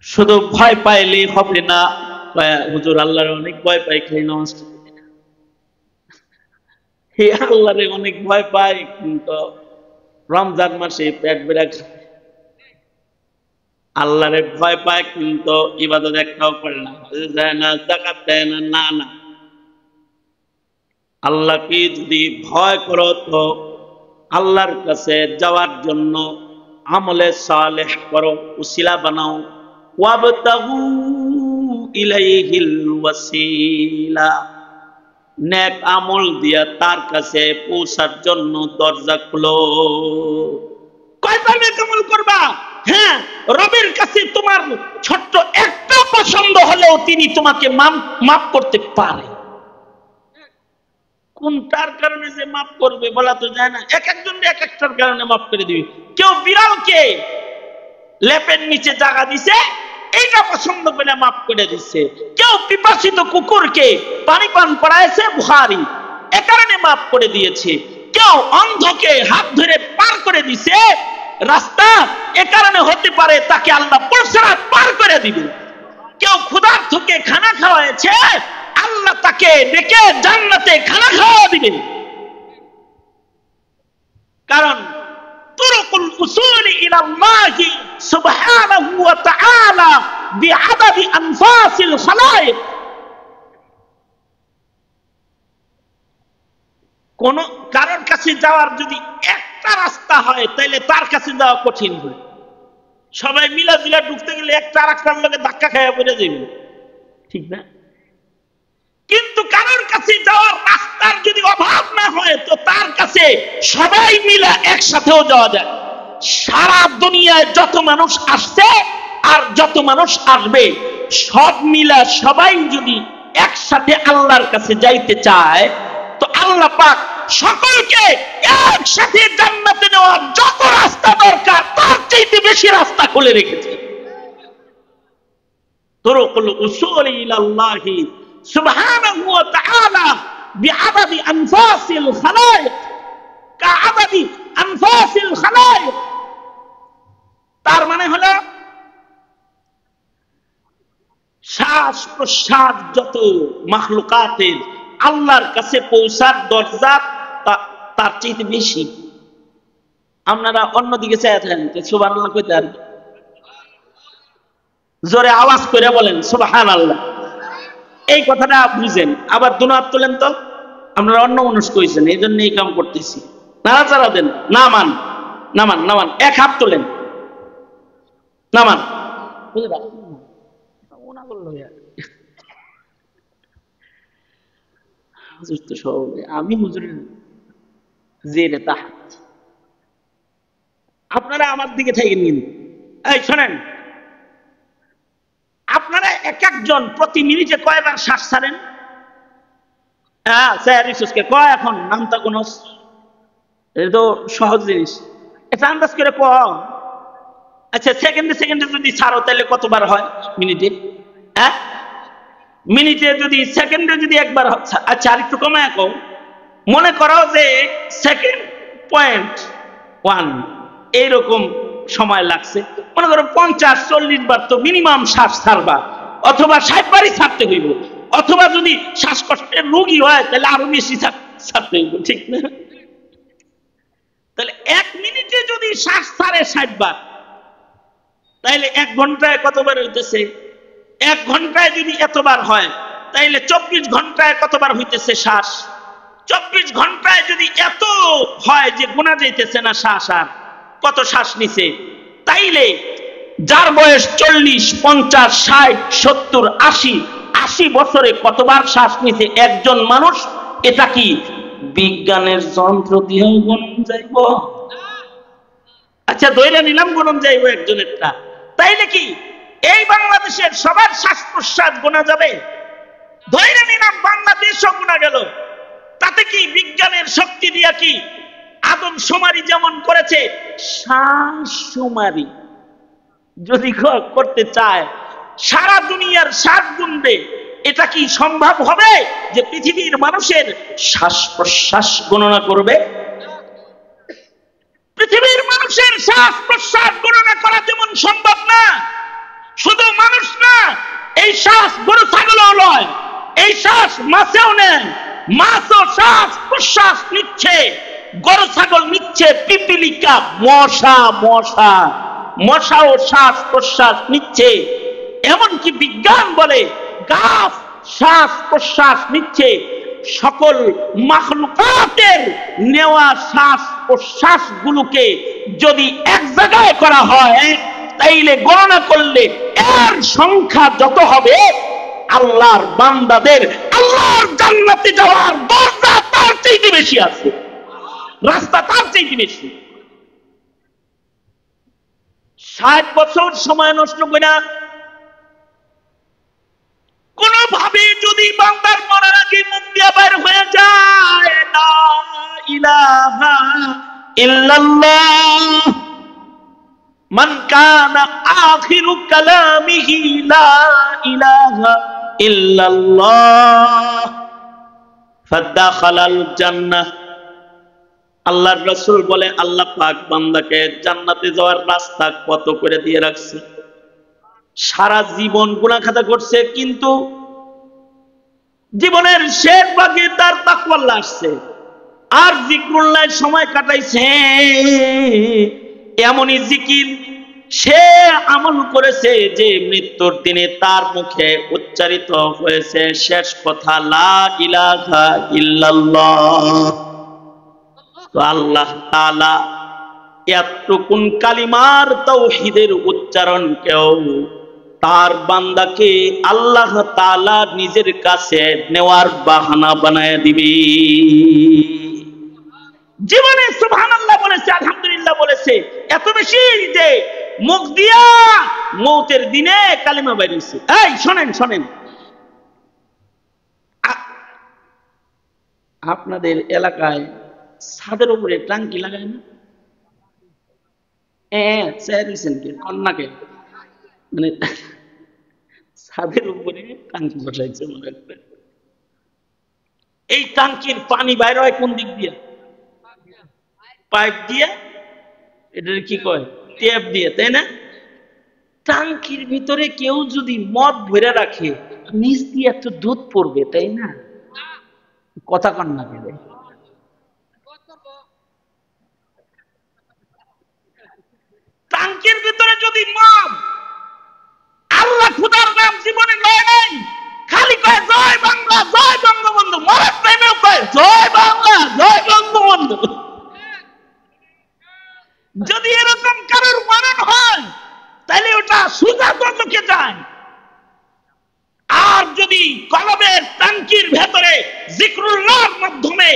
শুধু ভয় পাইলে হবে না, হুজুর আল্লাহর অনেক ভয় পাই, খালি নামাজ আল্লাহরে অনেক ভয় পাই, কিন্তু রমজান মাসে পেট বেড়া আল্লাহরে ভয় পায়, কিন্তু ইবাদত একটাও করে না, যায় না, যাকাত দেয় না, না না। আল্লাহকে যদি ভয় করো তো আল্লাহর কাছে যাওয়ার জন্য আমলে সালেহ করো, উসিলা বানাও, ওয়াবতাগু ইলাইহিল ওয়াসিলা, নেক আমল দিয়া তার কাছে পৌঁছার জন্য দরজা খুলো। কয়টা নেক আমল করবা? হ্যাঁ, রবের কাছে তোমার ছোট্ট একটা পছন্দ হলেও তিনি তোমাকে মাফ করতে পারে। কোনটার কারণে যে মাফ করবে বলা তো যায় না, এক একজন এক একটার কারণে মাফ করে দিবে। কেউ বিড়ালকে লেপের নিচে জায়গা দিছে, এইটা পছন্দ করে মাফ করে দিচ্ছে। কেউ পিপাসিত কুকুরকে পানি পান করাইছে, বুখারী, এ কারণে মাফ করে দিয়েছে। কেউ অন্ধকে হাত ধরে পার করে দিছে রাস্তা, এ কারণে হতে পারে তাকে আল্লাহ পুরসরাত পার করে দিবে। কেউ ক্ষুধার্তকে খানা খাওয়াইছে, আল্লাহ তাকে ডেকে জান্নাতে খানা খাওয়া দিবে। কারণ তুরুকুল উসুলি ইলাল্লাহি সুবহানাহু ওয়া তাআলা বিআদাদি আনফাসিল খালায়েক, কোন কারোর কাছে যাওয়ার যদি একটা রাস্তা হয় তাহলে তার কাছে যাওয়া কঠিন হয়। সবাই মিলাজিলা ঢুকতে গেলে একটা আরেকটার লগে ধাক্কা খাইয়া পড়ে যাবে, ঠিক না? কিন্তু কারোর কাছে যাওয়ার রাস্তার যদি অভাব না হয় তো তার কাছে সবাই মিলে একসাথেও যাওয়া যায়। সারা দুনিয়ায় যত মানুষ আসছে আর যত মানুষ আসবে, সব মিলা সবাই যদি একসাথে আল্লাহর কাছে যাইতে চায় তো আল্লাহ পাক সকলকে একসাথে জান্নাতে নেওয়ার যত রাস্তা দরকার তার চাইতে বেশি রাস্তা খুলে রেখেছে। তুরুকুল উসুলি ইলাল্লাহি সুবহানাহু ওয়া তাআলা বিআদাদি আনফাসিল খালায়েক, কাআদাদি আনফাসিল খালায়েক, তার মানে হলো শ্বাস প্রশ্বাস যত মাখলুকাতের আল্লাহর কাছে পৌঁছার দরজা তার চাইতে বেশি। আপনারা অন্যদিকে চাইয়া থাকেন, সুবহানাল্লাহ কইতে আর জোরে আওয়াজ করে বলেন সুবহানাল্লাহ, এই কথাটা বুঝেন। আবার দুনাত তোলেন তো, আপনারা অন্য মানুষ কইছেন, এই জন্য এই কাম করতেছি। নাড়াচাড়া দেন, নামান নামান নামান, এক হাত তোলেন, নামান। হুজুর তো সব, আমি হুজুরের জেরে তাহাত। আপনারা আমার দিকে থেকে নিন। এই শোনেন, আপনারা এক একজন প্রতি মিনিটে কয়বার শ্বাস ছাড়েন? হ্যাঁ স্যার রিসোর্সকে কয়, এখন নামটা কোন, এটা তো সহজ জিনিস, এটা আন্দাজ করে ক। আচ্ছা সেকেন্ডে সেকেন্ডে যদি ছাড়ো তাহলে কতবার হয় মিনিটে? হ্যাঁ মিনিটে যদি, সেকেন্ডে যদি একবার, আচ্ছা আর একটু কমায় কও, মনে করো যে সেকেন্ড পয়েন্ট ওয়ান এইরকম সময় লাগছে, মনে করো 50-40 বার তো মিনিমাম শ্বাস ছাড়বা, অথবা 60 বারই ছাড়তে হইব, অথবা যদি শ্বাসকষ্টের রোগী হয় তাহলে আরো বেশি ছাড়তে হইব, ঠিক না? তাহলে 1 মিনিটে যদি শ্বাস ছাড়ে 60 বার, তাইলে 1 ঘন্টায় কতবার হইতেছে? 1 ঘন্টায় যদি এতবার হয় তাইলে 24 ঘন্টায় কতবার হইতেছে শ্বাস? 24 ঘন্টায় যদি এত হয় যে গোনা যাইতেছে না শ্বাস, আর কত শ্বাস নিছে, তাইলে যার বয়স 40, 50, 60, 70, 80 বছরে কতবার শ্বাস নিছে একজন মানুষ, এটা কি বিজ্ঞানের যন্ত্র দিয়েও গণন যাইব? আচ্ছা ধরে নিলাম গণন যাইব একজনেরটা, তাইলে কি এই বাংলাদেশের সবার শ্বাস প্রশ্বাস গোনা যাবে? ধরে নিলাম বাংলাদেশও গোনা গেল, তাতে কি বিজ্ঞানের শক্তি দিয়া কি আদম শুমারি যেমন করেছে, শ্বাস শুমারি যদি করতে চায় সারা দুনিয়ার শ্বাস গুনবে, এটা কি সম্ভব হবে যে পৃথিবীর মানুষের শ্বাস প্রশ্বাস গণনা করবে? পৃথিবীর মানুষের শ্বাস প্রশ্বাস গণনা করা যেমন সম্ভব না, শুধু মানুষ না, এই শ্বাস গরু ছাগলও নয়, এই শ্বাস মাছেও নেন, মাছও শ্বাস প্রশ্বাস নিচ্ছে, গরু ছাগল নিচ্ছে, পিপিলিকা, মশাও শ্বাস প্রশ্বাস নিচ্ছে, এমনকি বিজ্ঞান বলে গাছ শ্বাস প্রশ্বাস নিচ্ছে। সকল মাখলুকাতের নেওয়া শ্বাস প্রশ্বাস গুলোকে যদি এক জায়গায় করা হয়, তাইলে গণনা করলে এর সংখ্যা যত হবে, আল্লাহর বান্দাদের আল্লাহর জান্নাতে যাওয়ার দরজা তার চাইতে বেশি আছে, রাস্তা তার চাইতে বেশি। 60 বছর সময় নষ্ট করে কোনভাবে যদি বান্দার মরার আগে মুখ দিয়া বের হয়ে যায় লা ইলাহা ইল্লাল্লাহ, মান কানা আখিরু কালামিহি লা ইলাহা ইল্লাল্লাহ ফাদাখালাল জান্নাহ, আল্লাহর রাসূল বলে আল্লাহ পাক বান্দাকে জান্নাতে যাওয়ার রাস্তা কত করে দিয়ে রাখছে। সারা জীবন গুনাহ খাতা করছে, কিন্তু জীবনের শেষ ভাগে তার তাকওয়া আসছে, আর জিকরুল্লাহর সময় কাটাইছে, এমনই জিকির সে আমল করেছে যে মৃত্যুর দিনে তার মুখে উচ্চারিত হয়েছে শেষ কথা লা ইলাহা ইল্লাল্লাহ। তো আল্লাহ তাআলা এতটুকুন কালিমার তাওহীদের উচ্চারণ কেউ তার বান্দাকে আল্লাহ তাআলা নিজের কাছে নেওয়ার বাহানা বানায় দিবে। জীবনে সুবহানাল্লাহ বলেছে, আলহামদুলিল্লাহ বলেছে এত বেশি যে মুখ দিয়া মৌতের দিনে কালিমা বেরিয়েছে। এই শোনেন, আপনাদের এলাকায় ছাদের উপরে টাঙ্কি লাগায় না? কন্যাকে মানে ছাদের উপরে টাঙ্কি বসাইছে মনে একটা, এই টাঙ্কির পানি বাইরে হয় কোন দিক দিয়ে? পাইপ দিয়ে, এটা কি কয় ট্যাপ দিয়ে, তাই না? টাঙ্কির ভিতরে কেউ যদি মদ ভরে রাখে নিচ দিয়ে একটু দুধ পড়বে, তাই না? কথা কন্যা গেলে টাঙ্কির ভিতরে যদি মদ, আল্লাহ খুদার নাম জীবনে লয় নাই, খালি কয় জয় বাংলা জয় বঙ্গবন্ধু, মরার টাইমেও কয় জয় বাংলা জয় বঙ্গবন্ধু। যদি এরকম কারোর মনন হয় তাহলে ওটা সুজা চোখে যায়, জিক্রুল্লাহর মাধ্যমে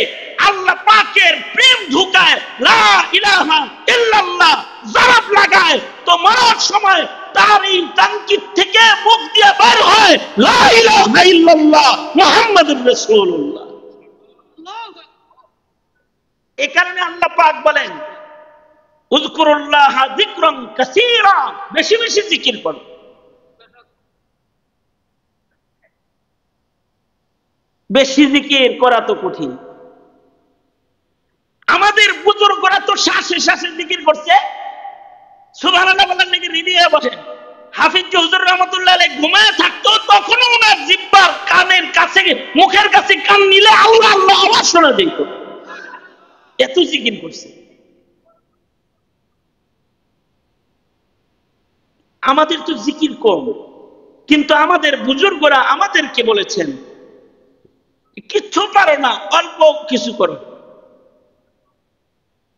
আল্লাহ পাকের প্রেম ঢুকায়, লা ইলাহা ইল্লাল্লাহ জবাব লাগায়, তো মরার সময় তার এই তানকির থেকে মুখ দিয়ে বের হয় লা ইলাহা ইল্লাল্লাহ মুহাম্মাদুর রাসূলুল্লাহ। এই কারণে আল্লাহ পাক বলেন উযকুরুল্লাহ যিকরান কাসীরা, বেশি বেশি জিকির করো। বেশি জিকির করা তো কঠিন। আমাদের বুজুর্গরা তো শ্বাসে শ্বাসে জিকির করছে, সুবহানাল্লাহ বলেন নাকি হৃদয়ে বসেন। হাফিজ হুজুর রাহমাতুল্লাহ আলাইহি ঘুমায় থাকতো, তখনও ওনার জিহ্বার কানের কাছে মুখের কাছে কান নিলে আল্লাহ আল্লাহ আওয়াজ শোনা যেত, এত জিকির করছে। আমাদের তো জিকির কম, কিন্তু আমাদের বুজুর্গরা আমাদেরকে বলেছেন কিচ্ছু পারো না, অল্প কিছু করো।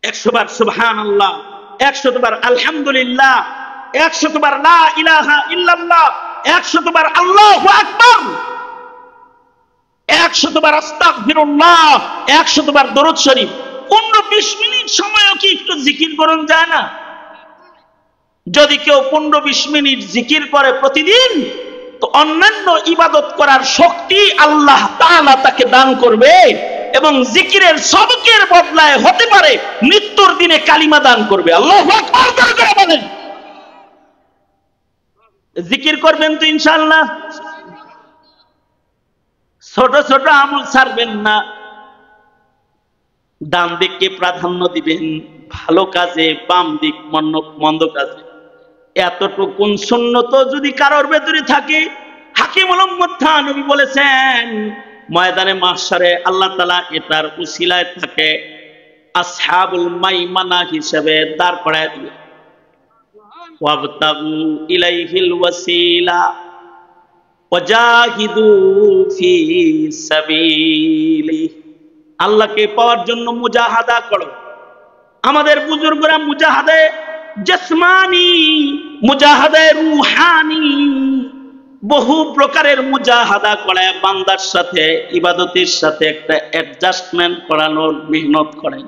100 বার সুবহানাল্লাহ, 100 বার আলহামদুলিল্লাহ, 100 বার লা ইলাহা ইল্লাল্লাহ, 100 বার আল্লাহু আকবার, 100 বার আস্তাগফিরুল্লাহ, 100 বার দরুদ শরীফ। 15-20 মিনিট সময়ও কি একটু জিকির করুন যায় না? যদি কেউ 15-20 মিনিট জিকির করে প্রতিদিন, তো অন্যান্য ইবাদত করার শক্তি আল্লাহ তাআলা তাকে দান করবে, এবং জিকিরের সবকের বদলায় হতে পারে মৃত্যুর দিনে কালিমা দান করবে। আল্লাহু আকবার করে বলেন। জিকির করবেন তো ইনশাআল্লাহ। ছোট ছোট আমল ছাড়বেন না, ডান দিককে প্রাধান্য দিবেন, ভালো কাজে, বাম দিক মন্দ কাজে। এতটুকুন সুন্নত যদি কারোর ভেতরে থাকে, হাকিমুল উম্মত থানবী বলেছেন ময়দানে মাহশারে আল্লাহ তাআলা এটার উসিলায় তাকে আসহাবুল মাইমানা হিসেবে দাঁড় করায় দিবে। ওয়াবতাগু ইলাইহিল ওয়াসিলা ওয়াজাহিদু ফি সাবিলি, আল্লাহকে পাওয়ার জন্য মুজাহাদা করো। আমাদের বুজুর্গরা মুজাহাদে জিসমানি, মুজাহাদে রূহানি, বহু প্রকারের মুজাহাদা করে বান্দার সাথে, ইবাদতের সাথে একটা অ্যাডজাস্টমেন্ট করানোর মেহনত করেন।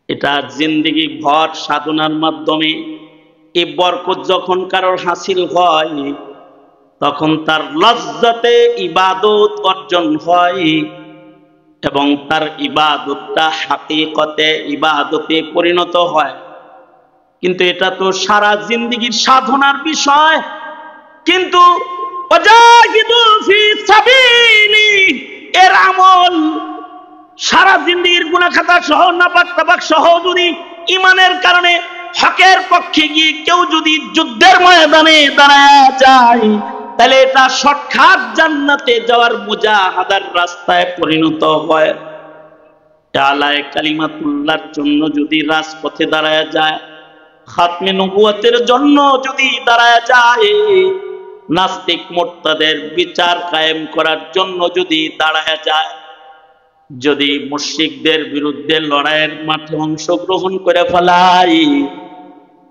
এটা জিন্দেগি ভর সাধনার মাধ্যমে এই বরকত যখন কারোর হাসিল হয়, তখন তার লজ্জাতে ইবাদত অর্জন হয়, এবং তার ইবাদতটা হাকিকতে ইবাদতে পরিণত হয়। কিন্তু এটা তো সারা জিন্দেগির সাধনার বিষয়। কিন্তু ওয়াজাহিদু ফি সাবিলি এর আমল সারা জিন্দেগির গুনাহ খাতা সহ, নাপাক তাপাক সহ যদি ঈমানের কারণে হকের পক্ষে গিয়ে কেউ যদি যুদ্ধের ময়দানে দাঁড়ায় যায়, তাহলে এটা শর্টকাট জান্নাতে যাওয়ার মুজাহাদার রাস্তায় পরিণত হয়। আলায়ে কালিমাতুল্লাহর জন্য যদি রাজপথে দাঁড়ায় যায়, খাতমে নবুয়তের জন্য যদি দাঁড়ায় যায়, নাস্তিক মুরতাদের বিচার কায়েম করার জন্য যদি দাঁড়ায় যায়, যদি মুশরিকদের বিরুদ্ধে লড়াইয়ের মাঠে অংশগ্রহণ করে ফেলাই,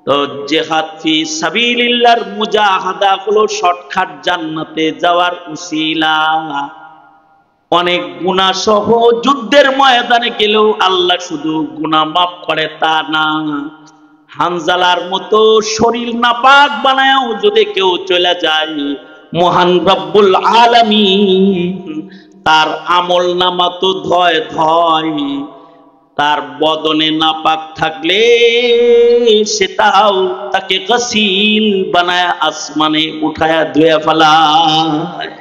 তো জিহাদ ফি সাবিলিল্লাহর মুজাহাদা হলো শর্টকাট জান্নাতে যাওয়ার উসিলা। অনেক গুনাহ সহ যুদ্ধের ময়দানে গেলেও আল্লাহ শুধু গুনাহ মাফ করে তা না, হানজালার মতো শরীর নাপাক বানায়ও যদি কেউ চলে যায়, মহান রব্বুল আলামিন তার আমল নামা তো ধয় ধয়, তার বদনে নাপাক থাকলে সেটাও তাকে গসিল বানায় আসমানে উঠায়া ধুয়ে ফেলায়।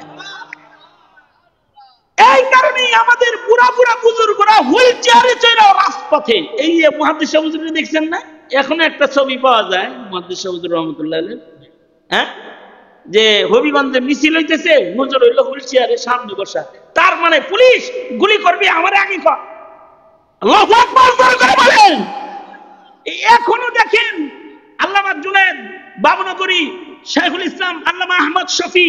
এই কারণেই আমাদের বুড়া বুড়া বুজুর্গরা হুইল চেয়ারে চড়ে রাজপথে, এই মুহাদ্দিস হুজুর দেখছেন না, এখন একটা ছবি পাওয়া যায় মুহাদ্দিস হুজুর রাহমাতুল্লাহ আলাইহি, হ্যাঁ, যে হবিগঞ্জে মিছিল হইতেছে, হুজুর হইল হুইল চেয়ারে সামনে বসা, তার মানে পুলিশ গুলি করবে আমার আগে কর। আল্লাহু আকবার করে বলেন। এখনো দেখেন আল্লামা জুনায়েদ বাবুনগরী, শাইখুল ইসলাম আল্লামা আহমদ শফি,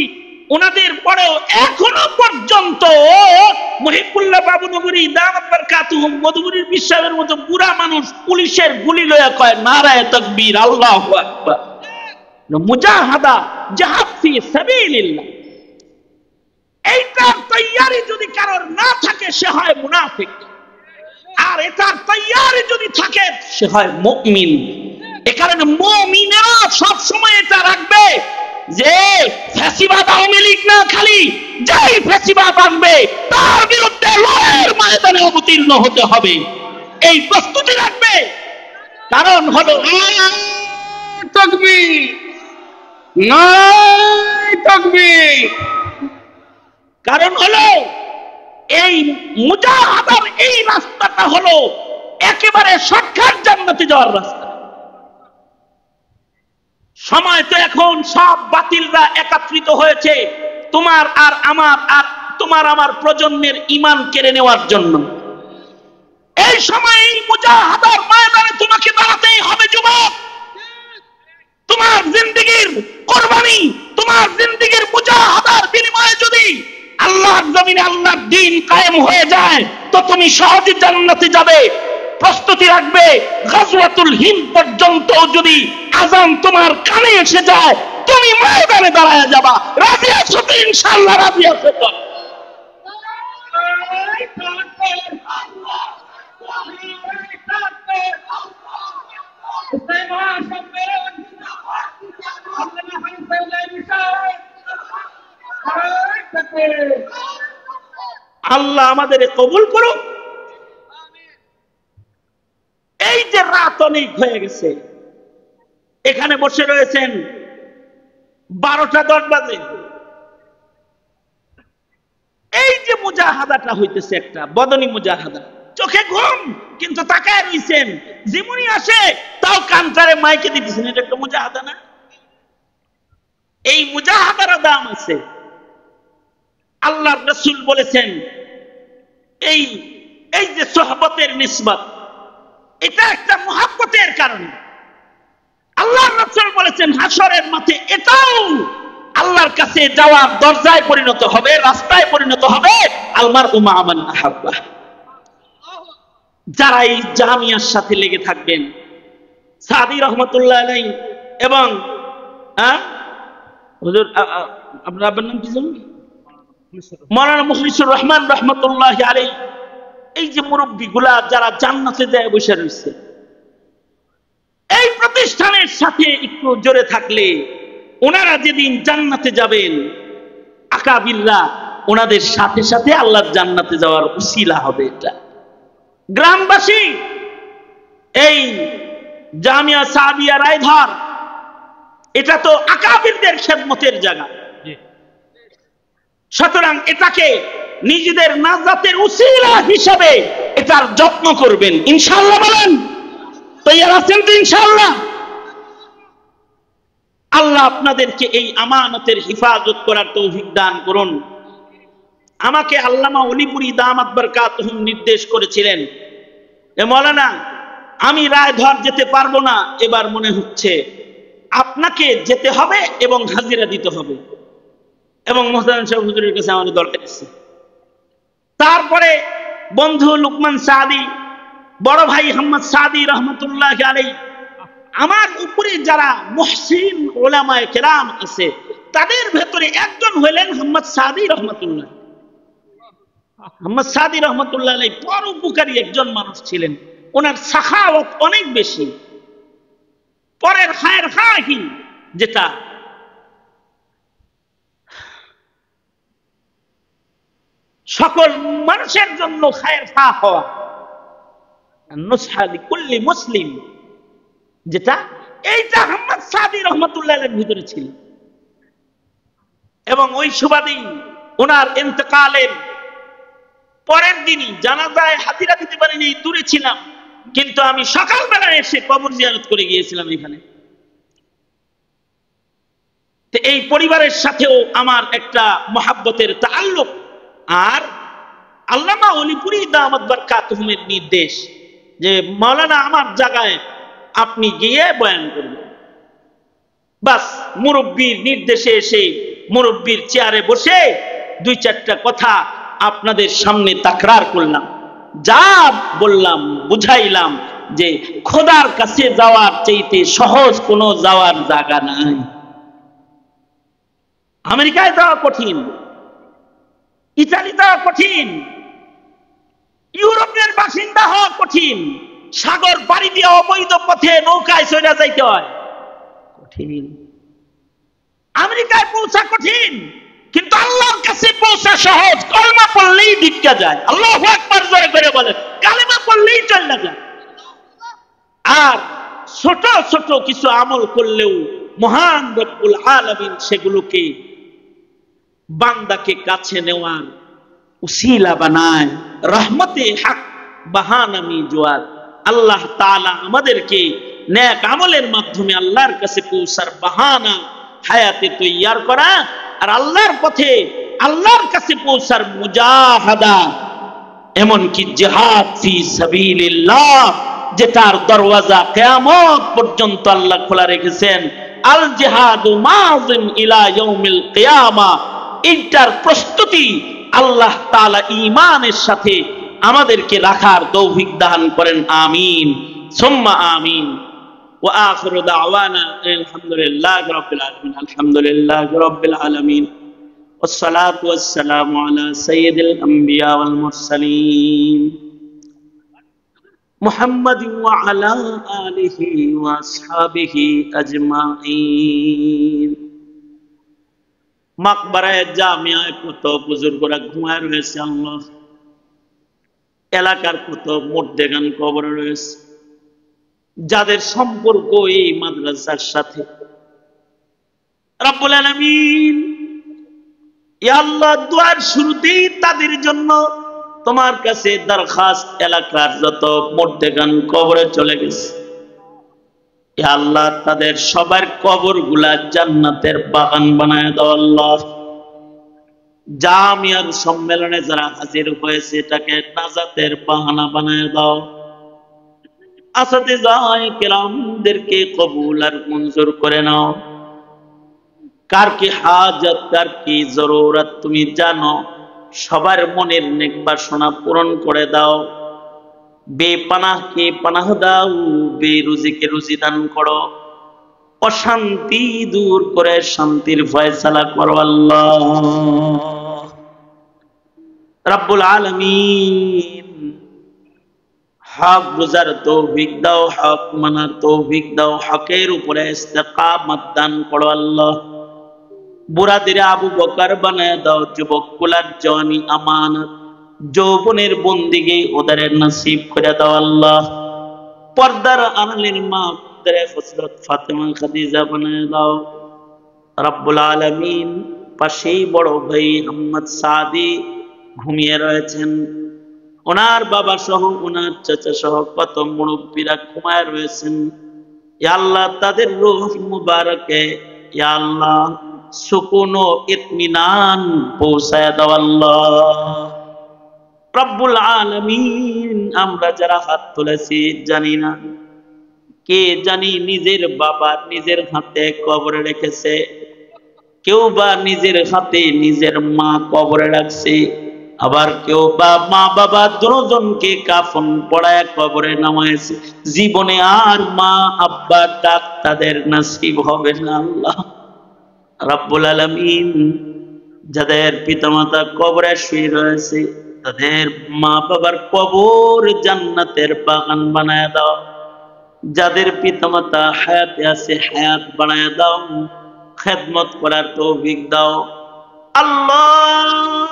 ওনাদের পরেও এখনো পর্যন্ত মুহিবুল্লাহ বাবুনগরী দামাত বারকাতুহুম মধুবুরীর বিশ্বাসের মতো বুড়া মানুষ পুলিশের গুলি লয়া কয় নারায়ে তাকবীর, আল্লাহু আকবার। মুজাহাদা, জিহাদ ফি সাবিলিল্লাহ, এইটার তৈয়ারি যদি কারো কারোর না থাকে সে হয় মুনাফিক, আর এটার তৈয়ারি যদি থাকে সে হয় মুমিন। এ কারণে মুমিনেরা সব সময় এটা রাখবে যে ফ্যাসিবাদ আওয়ামী লীগ না, খালি যেই ফ্যাসিবাদ আনবে তার বিরুদ্ধে লড়াইয়ের ময়দানে অবতীর্ণ হতে হবে, এই প্রস্তুতি রাখবে। কারণ হলো তাকবীর, নারায়ে তাকবীর। কারণ হলো এই মুজাহাদার এই রাস্তাটা হলো একেবারে শর্টকাট জান্নাতে যাওয়ার রাস্তা। সময় তো এখন সব বাতিলরা একত্রিত হয়েছে তোমার আর আমার প্রজন্মের ঈমান কেড়ে নেওয়ার জন্য। এই সময় এই মুজাহাদার ময়দানে তোমাকে দাঁড়াতেই হবে যুবক। তোমার জিন্দেগীর কুরবানি, তোমার জিন্দেগীর মুজাহাদার বিনিময়ে যদি আল্লাহর জমিনে আল্লাহর দ্বীন কায়েম হয়ে যায় তো তুমি সহজে জান্নাতে যাবে। প্রস্তুতি রাখবে, গাজওয়াতুল হিন্দ পর্যন্ত যদি আযান তোমার কানে এসে যায় তুমি ময়দানে দাঁড়ায় যাবা। রাজি আছো তো? ইনশাআল্লাহ রাজি আছো তো? আল্লাহ আমাদের কবুল করুক। এই যে রাত অনেক হয়ে গেছে, এখানে বসে রয়েছেন 12টা 10 বাজে। এই যে মুজাহাদাটা হইতেছে একটা বদনী মুজাহাদা, চোখে ঘুম কিন্তু তাকায় রইছেন, যেমনি আসে তাও কান্তারে মাইকে দিতেছেন, এটা একটা মুজাহাদা না? এই মুজাহাদার দাম আছে। আল্লাহর রাসূল বলেছেন এই যে সোহবতের নিসবত, এটা একটা মুহাব্বতের কারণে। আল্লাহর রাসূল বলেছেন হাসরের মাঠে এটাও আল্লাহর কাছে যাওয়ার দরজায় পরিণত হবে, রাস্তায় পরিণত হবে। আলমারউ মা মান আহাব্বা। যারা এই জামিয়ার সাথে লেগে থাকবেন, সাদি রহমাতুল্লাহ আলাইহি এবং হুজুর আপনার নাম কি জানেন? মাওলানা মুখলিসুর রহমান রহমাতুল্লাহি আলাইহি। এই যে মুরব্বিগুলা যারা জান্নাতে যায় বসে রয়েছে, এই প্রতিষ্ঠানের সাথে একটু জোরে থাকলে ওনারা যেদিন জান্নাতে যাবেন আকাবিররা ওনাদের সাথে সাথে আল্লাহর জান্নাতে যাওয়ার উসিলা হবে। এটা গ্রামবাসী, এই জামিয়া সাদিয়া রায়ধার এটা তো আকাবিরদের খেদমতের জায়গা, সুতরাং এটাকে নিজেদের নাজাতের উসিলা হিসাবে এটার যত্ন করবেন ইনশাআল্লাহ। বলেন তৈয়ার আছেন তো? ইনশাআল্লাহ। আল্লাহ আপনাদেরকে এই আমানতের হিফাজত করার তৌফিক দান করুন। আমাকে আল্লামা অলিপুরি দামাত বরকাতুহুম নির্দেশ করেছিলেন, এ মাওলানা আমি রায়ধর যেতে পারবো না, এবার মনে হচ্ছে আপনাকে যেতে হবে এবং হাজিরা দিতে হবে, এবং মোহতারাম সাহেব হুজুরের কাছে আমাদের দরকার আছে। তারপরে বন্ধু লুকমান সাদি, বড় ভাই আহমদ সাদি রহমতুল্লাহ আলাইহি, আমার উপরে যারা মুহসিন উলামায়ে কেরাম আছে তাদের ভেতরে একজন হলেন আহমদ সাদি রহমতুল্লাহ। আহমদ সাদি রহমতুল্লাহ আলাইহি বড় উপকারী একজন মানুষ ছিলেন। ওনার সাখাওয়াত অনেক বেশি, পরের খায়ের খাহি, যেটা সকল মানুষের জন্য খায়ের খা হওয়া, নুসহা লিকুল্লি মুসলিম, যেটা এইটা আহমদ সাদি রহমতুল্লাহ আলাইহির ভিতরে ছিল। এবং ওই সুবাদেই ওনার ইন্তেকালের পরের দিনই জানাজায় হাজিরা দিতে পারিনি, দূরে ছিলাম, কিন্তু আমি সকালবেলা এসে কবর জিয়ারত করে গিয়েছিলাম এখানে। তো এই পরিবারের সাথেও আমার একটা মহাব্বতের তাআল্লুক। আর আল্লামা অলিপুরি দামাত বরকাতুহুমের নির্দেশ যে মাওলানা আমার জায়গায় আপনি গিয়ে বয়ান করবেন। বাস মুরব্বির নির্দেশে এসে মুরব্বির চেয়ারে বসে 2-4টা কথা আপনাদের সামনে তাকরার করলাম, যা বললাম বুঝাইলাম যে খোদার কাছে যাওয়ার চাইতে সহজ কোনো যাওয়ার জায়গা নাই। আমেরিকায় যাওয়া কঠিন, ইতালি যাওয়া কঠিন, ইউরোপের বাসিন্দা হওয়া কঠিন, সাগর পাড়ি দিয়ে অবৈধ পথে নৌকায় চলে যাইতে হয়, কঠিন। আমেরিকায় পৌঁছা কঠিন, কিন্তু আল্লাহর কাছে পৌঁছা সহজ। কলমা পড়লেই ভিক্ষা যায়। আল্লাহু আকবার জোরে করে বলেন, কালেমা পড়লেই চলে যায়। আর ছোট ছোট কিছু আমল করলেও মহান রব্বুল আলামিন সেগুলোকে বান্দাকে কাছে নেওয়ার উসিলা বানায়। রহমতে হক বাহানামি জোয়াদ। আল্লাহ তাআলা আমাদেরকে নেক আমলের মাধ্যমে আল্লাহর কাছে পৌঁছার বাহানা হায়াতে তৈয়ার করা, আর আল্লাহর পথে আল্লাহর কাছে পৌঁছার মুজাহাদা, এমনকি জিহাদ ফি সাবিলিল্লাহ, যেটার দরওয়াজা কিয়ামত পর্যন্ত আল্লাহ খোলা রেখেছেন। আল জিহাদু মাযিন ইলা ইয়াউমিল কিয়ামা, এইটার প্রস্তুতি আল্লাহ তাআলা ঈমানের সাথে আমাদেরকে রাখার তৌফিক দান করেন। আমিন সুম্মা আমিন। ওয়া আখিরু দাওয়ানা আলহামদুলিল্লাহি রাব্বিল আলামিন। আলহামদুলিল্লাহি রাব্বিল আলামিন। والصلاة والسلام على سيد الأنبياء والمرسلين محمد وعلى آله وأصحابه أجمعين। মাকবারায়ে জামিয়ায় কত বুজুর্গরা ঘুমায় রয়েছে, আল্লাহ এলাকার কত মুর্দেগান কবরে রয়েছে, যাদের সম্পর্ক এই মাদ্রাসার সাথে। রব্বুল আলামিন, ইয়া আল্লাহ, দুআর শুরুতেই তাদের জন্য তোমার কাছে দরখাস্ত, এলাকার যত মুর্দেগান কবরে চলে গেছে, ইয়া আল্লাহ তাদের সবার কবরগুলা জান্নাতের বাগান বানায় দাও। আল্লাহ, জামিয়ার সম্মেলনে যারা হাজির হয়েছে এটাকে নাজাতের বাহানা বানায় দাও। আসাতিজায়ে কিরামদেরকে কবুল আর মঞ্জুর করে নাও। কার কি হাজত, কার কি জরুরত তুমি জানো। সবার মনের নেক বাসনা পূরণ করে দাও। বেপানাহকে পানাহ দাও, বেরুজিকে রুজি দান করো, অশান্তি দূর করে শান্তির ফয়সালা করো। আল্লাহ রাব্বুল আলামিন, হক বুঝার তৌফিক দাও, হক মানার তৌফিক দাও, হকের উপরে ইস্তেকামত দান করো। আল্লাহ, বুড়াদের আবু বকর বানায় দাও, যুবক কুলার জওয়ানি আমানত, যৌবনের বন্দিগি ওদের নসিব করে দাও। আল্লাহ, পর্দার আড়ালের মা হযরত ফাতেমা খাদিজা বানায় দাও। রব্বুল আলামিন, পাশেই বড় ভাই আহমদ সাদি ঘুমিয়ে রয়েছেন, ওনার বাবা সহ ওনার চাচা সহ কত মুরব্বীরা ঘুমায় রয়েছেন। ইয়া আল্লাহ, তাদের রূহ মুবারকে ইয়া আল্লাহ সুকুন ও ইতমিনান পৌঁছায় দাও। আল্লাহ রব্বুল আলামিন, আমরা যারা হাত তুলেছি জানি না কে জানি নিজের বাবা নিজের হাতে কবরে রেখেছে, কেউ বা নিজের হাতে নিজের মা কবরে রাখছে, আবার কেউ বা মা বাবা দুজনকে কাফন পড়ায় কবরে নামাইছে। জীবনে আর মা আব্বা ডাক তাদের নসিব হবে না। আল্লাহ রব্বুল আলামিন, যাদের পিতামাতা কবরে শুয়ে রয়েছে তাদের মা বাবার কবর জান্নাতের বাগান বানায় দাও। যাদের পিতামাতা হায়াতে আছে হায়াত বানায় দাও, খেদমত করার তৌফিক দাও। আল্লাহ,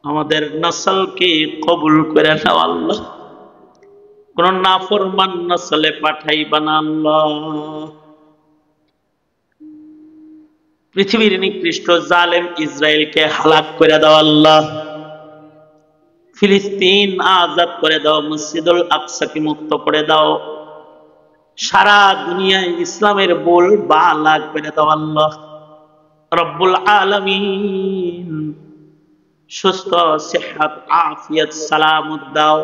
আমাদের নসলকে কবুল করে নাও। আল্লাহ, কোন নাফরমান নসলে পাঠাইবা না। আল্লাহ, পৃথিবীর নিকৃষ্ট জালেম ইসরায়েলকে হালাক করে দাও। আল্লাহ, ফিলিস্তিন আজাদ করে দাও, মসজিদুল আকসাকে মুক্ত করে দাও, সারা দুনিয়ায় ইসলামের বল বালা করে দাও। আল্লাহ রব্বুল আলামিন, সুস্থ সেহাত আফিয়ত সালামত দাও।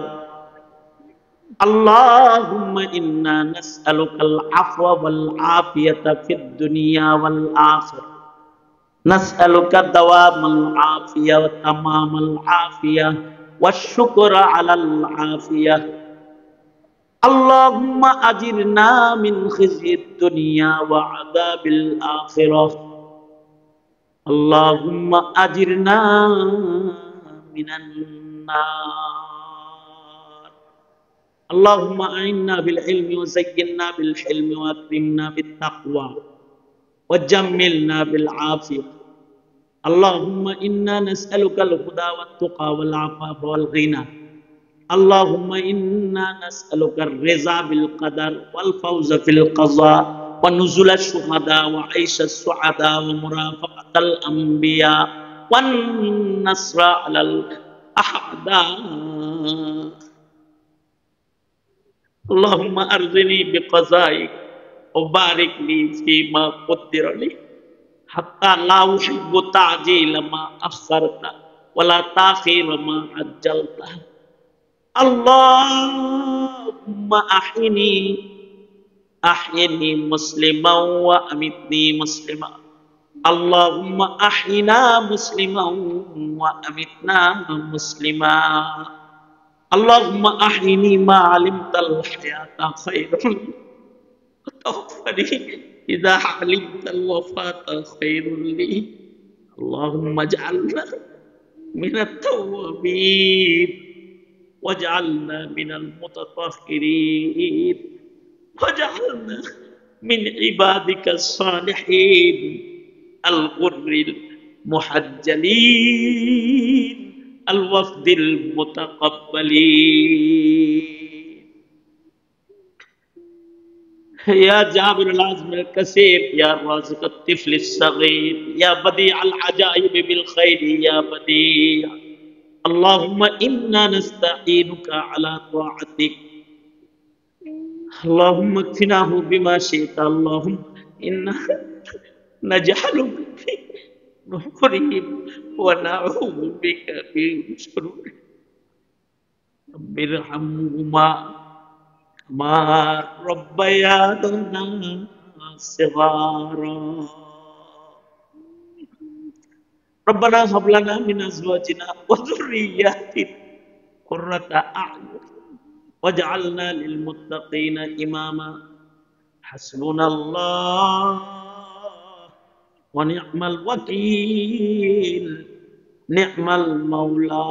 আল্লাহুম্মা ইন্না নাসআলুকাল আফওয়া ওয়াল আফিয়াতা ফিদ দুনিয়া ওয়াল আখিরাহ, নাসআলুকা দাওয়ামাল আফিয়া ওয়া তামামাল আফিয়া ওয়াশ শুকরা আলাল আফিয়া। আল্লাহুম্মা আজিরনা মিন খিজিয়িদ দুনিয়া ওয়া আযাবিল আখিরাহ। اللهم أجرنا من النار. اللهم أعنا بالعلم وزينا بالحلم وأكرمنا بالتقوى وجملنا بالعافية. اللهم إنا نسألك الهدى والتقى والعفاف والغنى. اللهم إنا نسألك الرضا بالقدر والفوز في القضاء ونزل الشهداء وعيش السعداء ومرافقة الأنبياء والنصر على الأعداء. اللهم أرضني بقضائك وبارك لي فيما قدر لي حتى لا أحب تعجيل ما أخرت ولا تأخير ما عجلت. اللهم أحيني مسلما وأمتني مسلما. اللهم أحينا مسلما وأمتنا مسلما. اللهم أحيني ما علمت الحياة خير وتوفني إذا علمت الوفاة خير لي. اللهم اجعلنا من التوابين واجعلنا من المتطهرين واجعلنا من عبادك الصالحين الغر المحجلين الوفد المتقبلين. يا جابر العزم الكثير يا رازق الطفل الصغير يا بديع العجائب بالخير يا بديع. اللهم إنا نستعينك على طاعتك. اللهم اكفناه بما شئت. اللهم إنا نجعلك في نحورهم ونعوذ بك من شرورهم. رب ارحمهما كما ربيانا صغارا. ربنا هب لنا من أزواجنا وذرياتنا قرة أعين واجعلنا للمتقين إماما. حسبنا الله ونعم الوكيل نعم المولى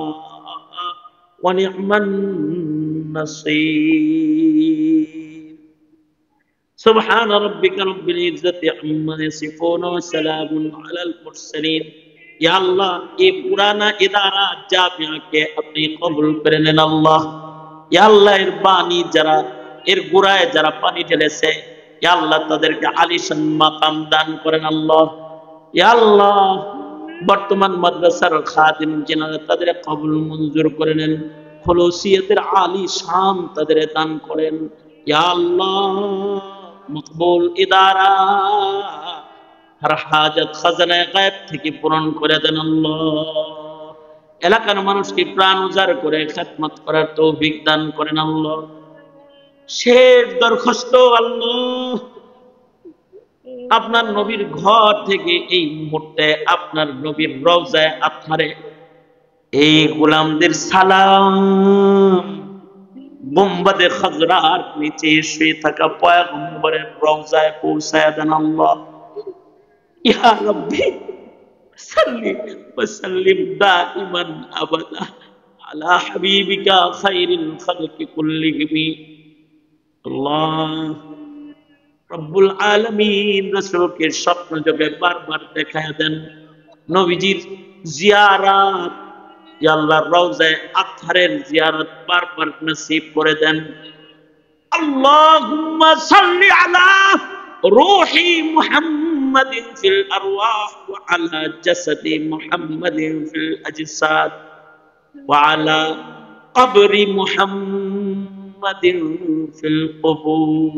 ونعم النصير. سبحان ربك رب العزة عما يصفون وسلام على المرسلين. या अल्लाह ये पुराना इदारा जामिया के अपनी कबूल कर लेना अल्लाह। या अल्लाह एर बानी जरा एर गुराए जरा पानी ढेले से या अल्लाह तादेर के आलिशान मकाम दान करें अल्लाह। या अल्लाह बर्तमान मदरसार खादिम जिनारा तादेर कबूल मंजूर करें खुलूसियतेर आलिशान तादेर दान करें। या अल्लाह मकबूल इदारा हर हाजत खजाना गायब থেকে পূরণ করে দেন আল্লাহ। এলাকার মানুষকে প্রাণ উজাড় করে খিদমত করার তৌফিক দান করেন আল্লাহ। শেষ দরখাস্ত আল্লাহ আপনার নবীর ঘর থেকে এই মুহূর্তে আপনার নবীর রওজায়ে আতহারে এই গোলামদের সালাম গুম্বাদে খজরার নিচে শুয়ে থাকা পয়গম্বরের রওজায় পৌঁছায় দেন আল্লাহ। या रब्बी सल्ली वसल्लिम दाइमन अबदा अला हबीबिका खैरिल खल्क़ि कुल्लिहिम। अल्लाह रब्बुल आलमीन रसूल के स्वप्न जगह बार-बार देखाया देन नबीजीर जियारत या अल्लाह रौज़ाए अतहरेर जियारत बार-बार नसीब करे देन। अल्लाहुम्मा सल्लि अला रूही मुहम्मद फिल अरवाह व अला जसदी मुहम्मद फिल अजसाद व अला कब्रि मुहम्मद फिल क़ुबूर।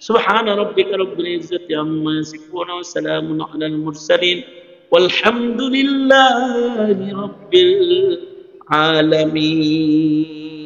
सुब्हान रब्बिका रब्बिल इज़्ज़ति अम्मा यसिफून व सलामुन अलल मुरसलीन वल्हम्दुलिल्लाहि रब्बिल आलमीन।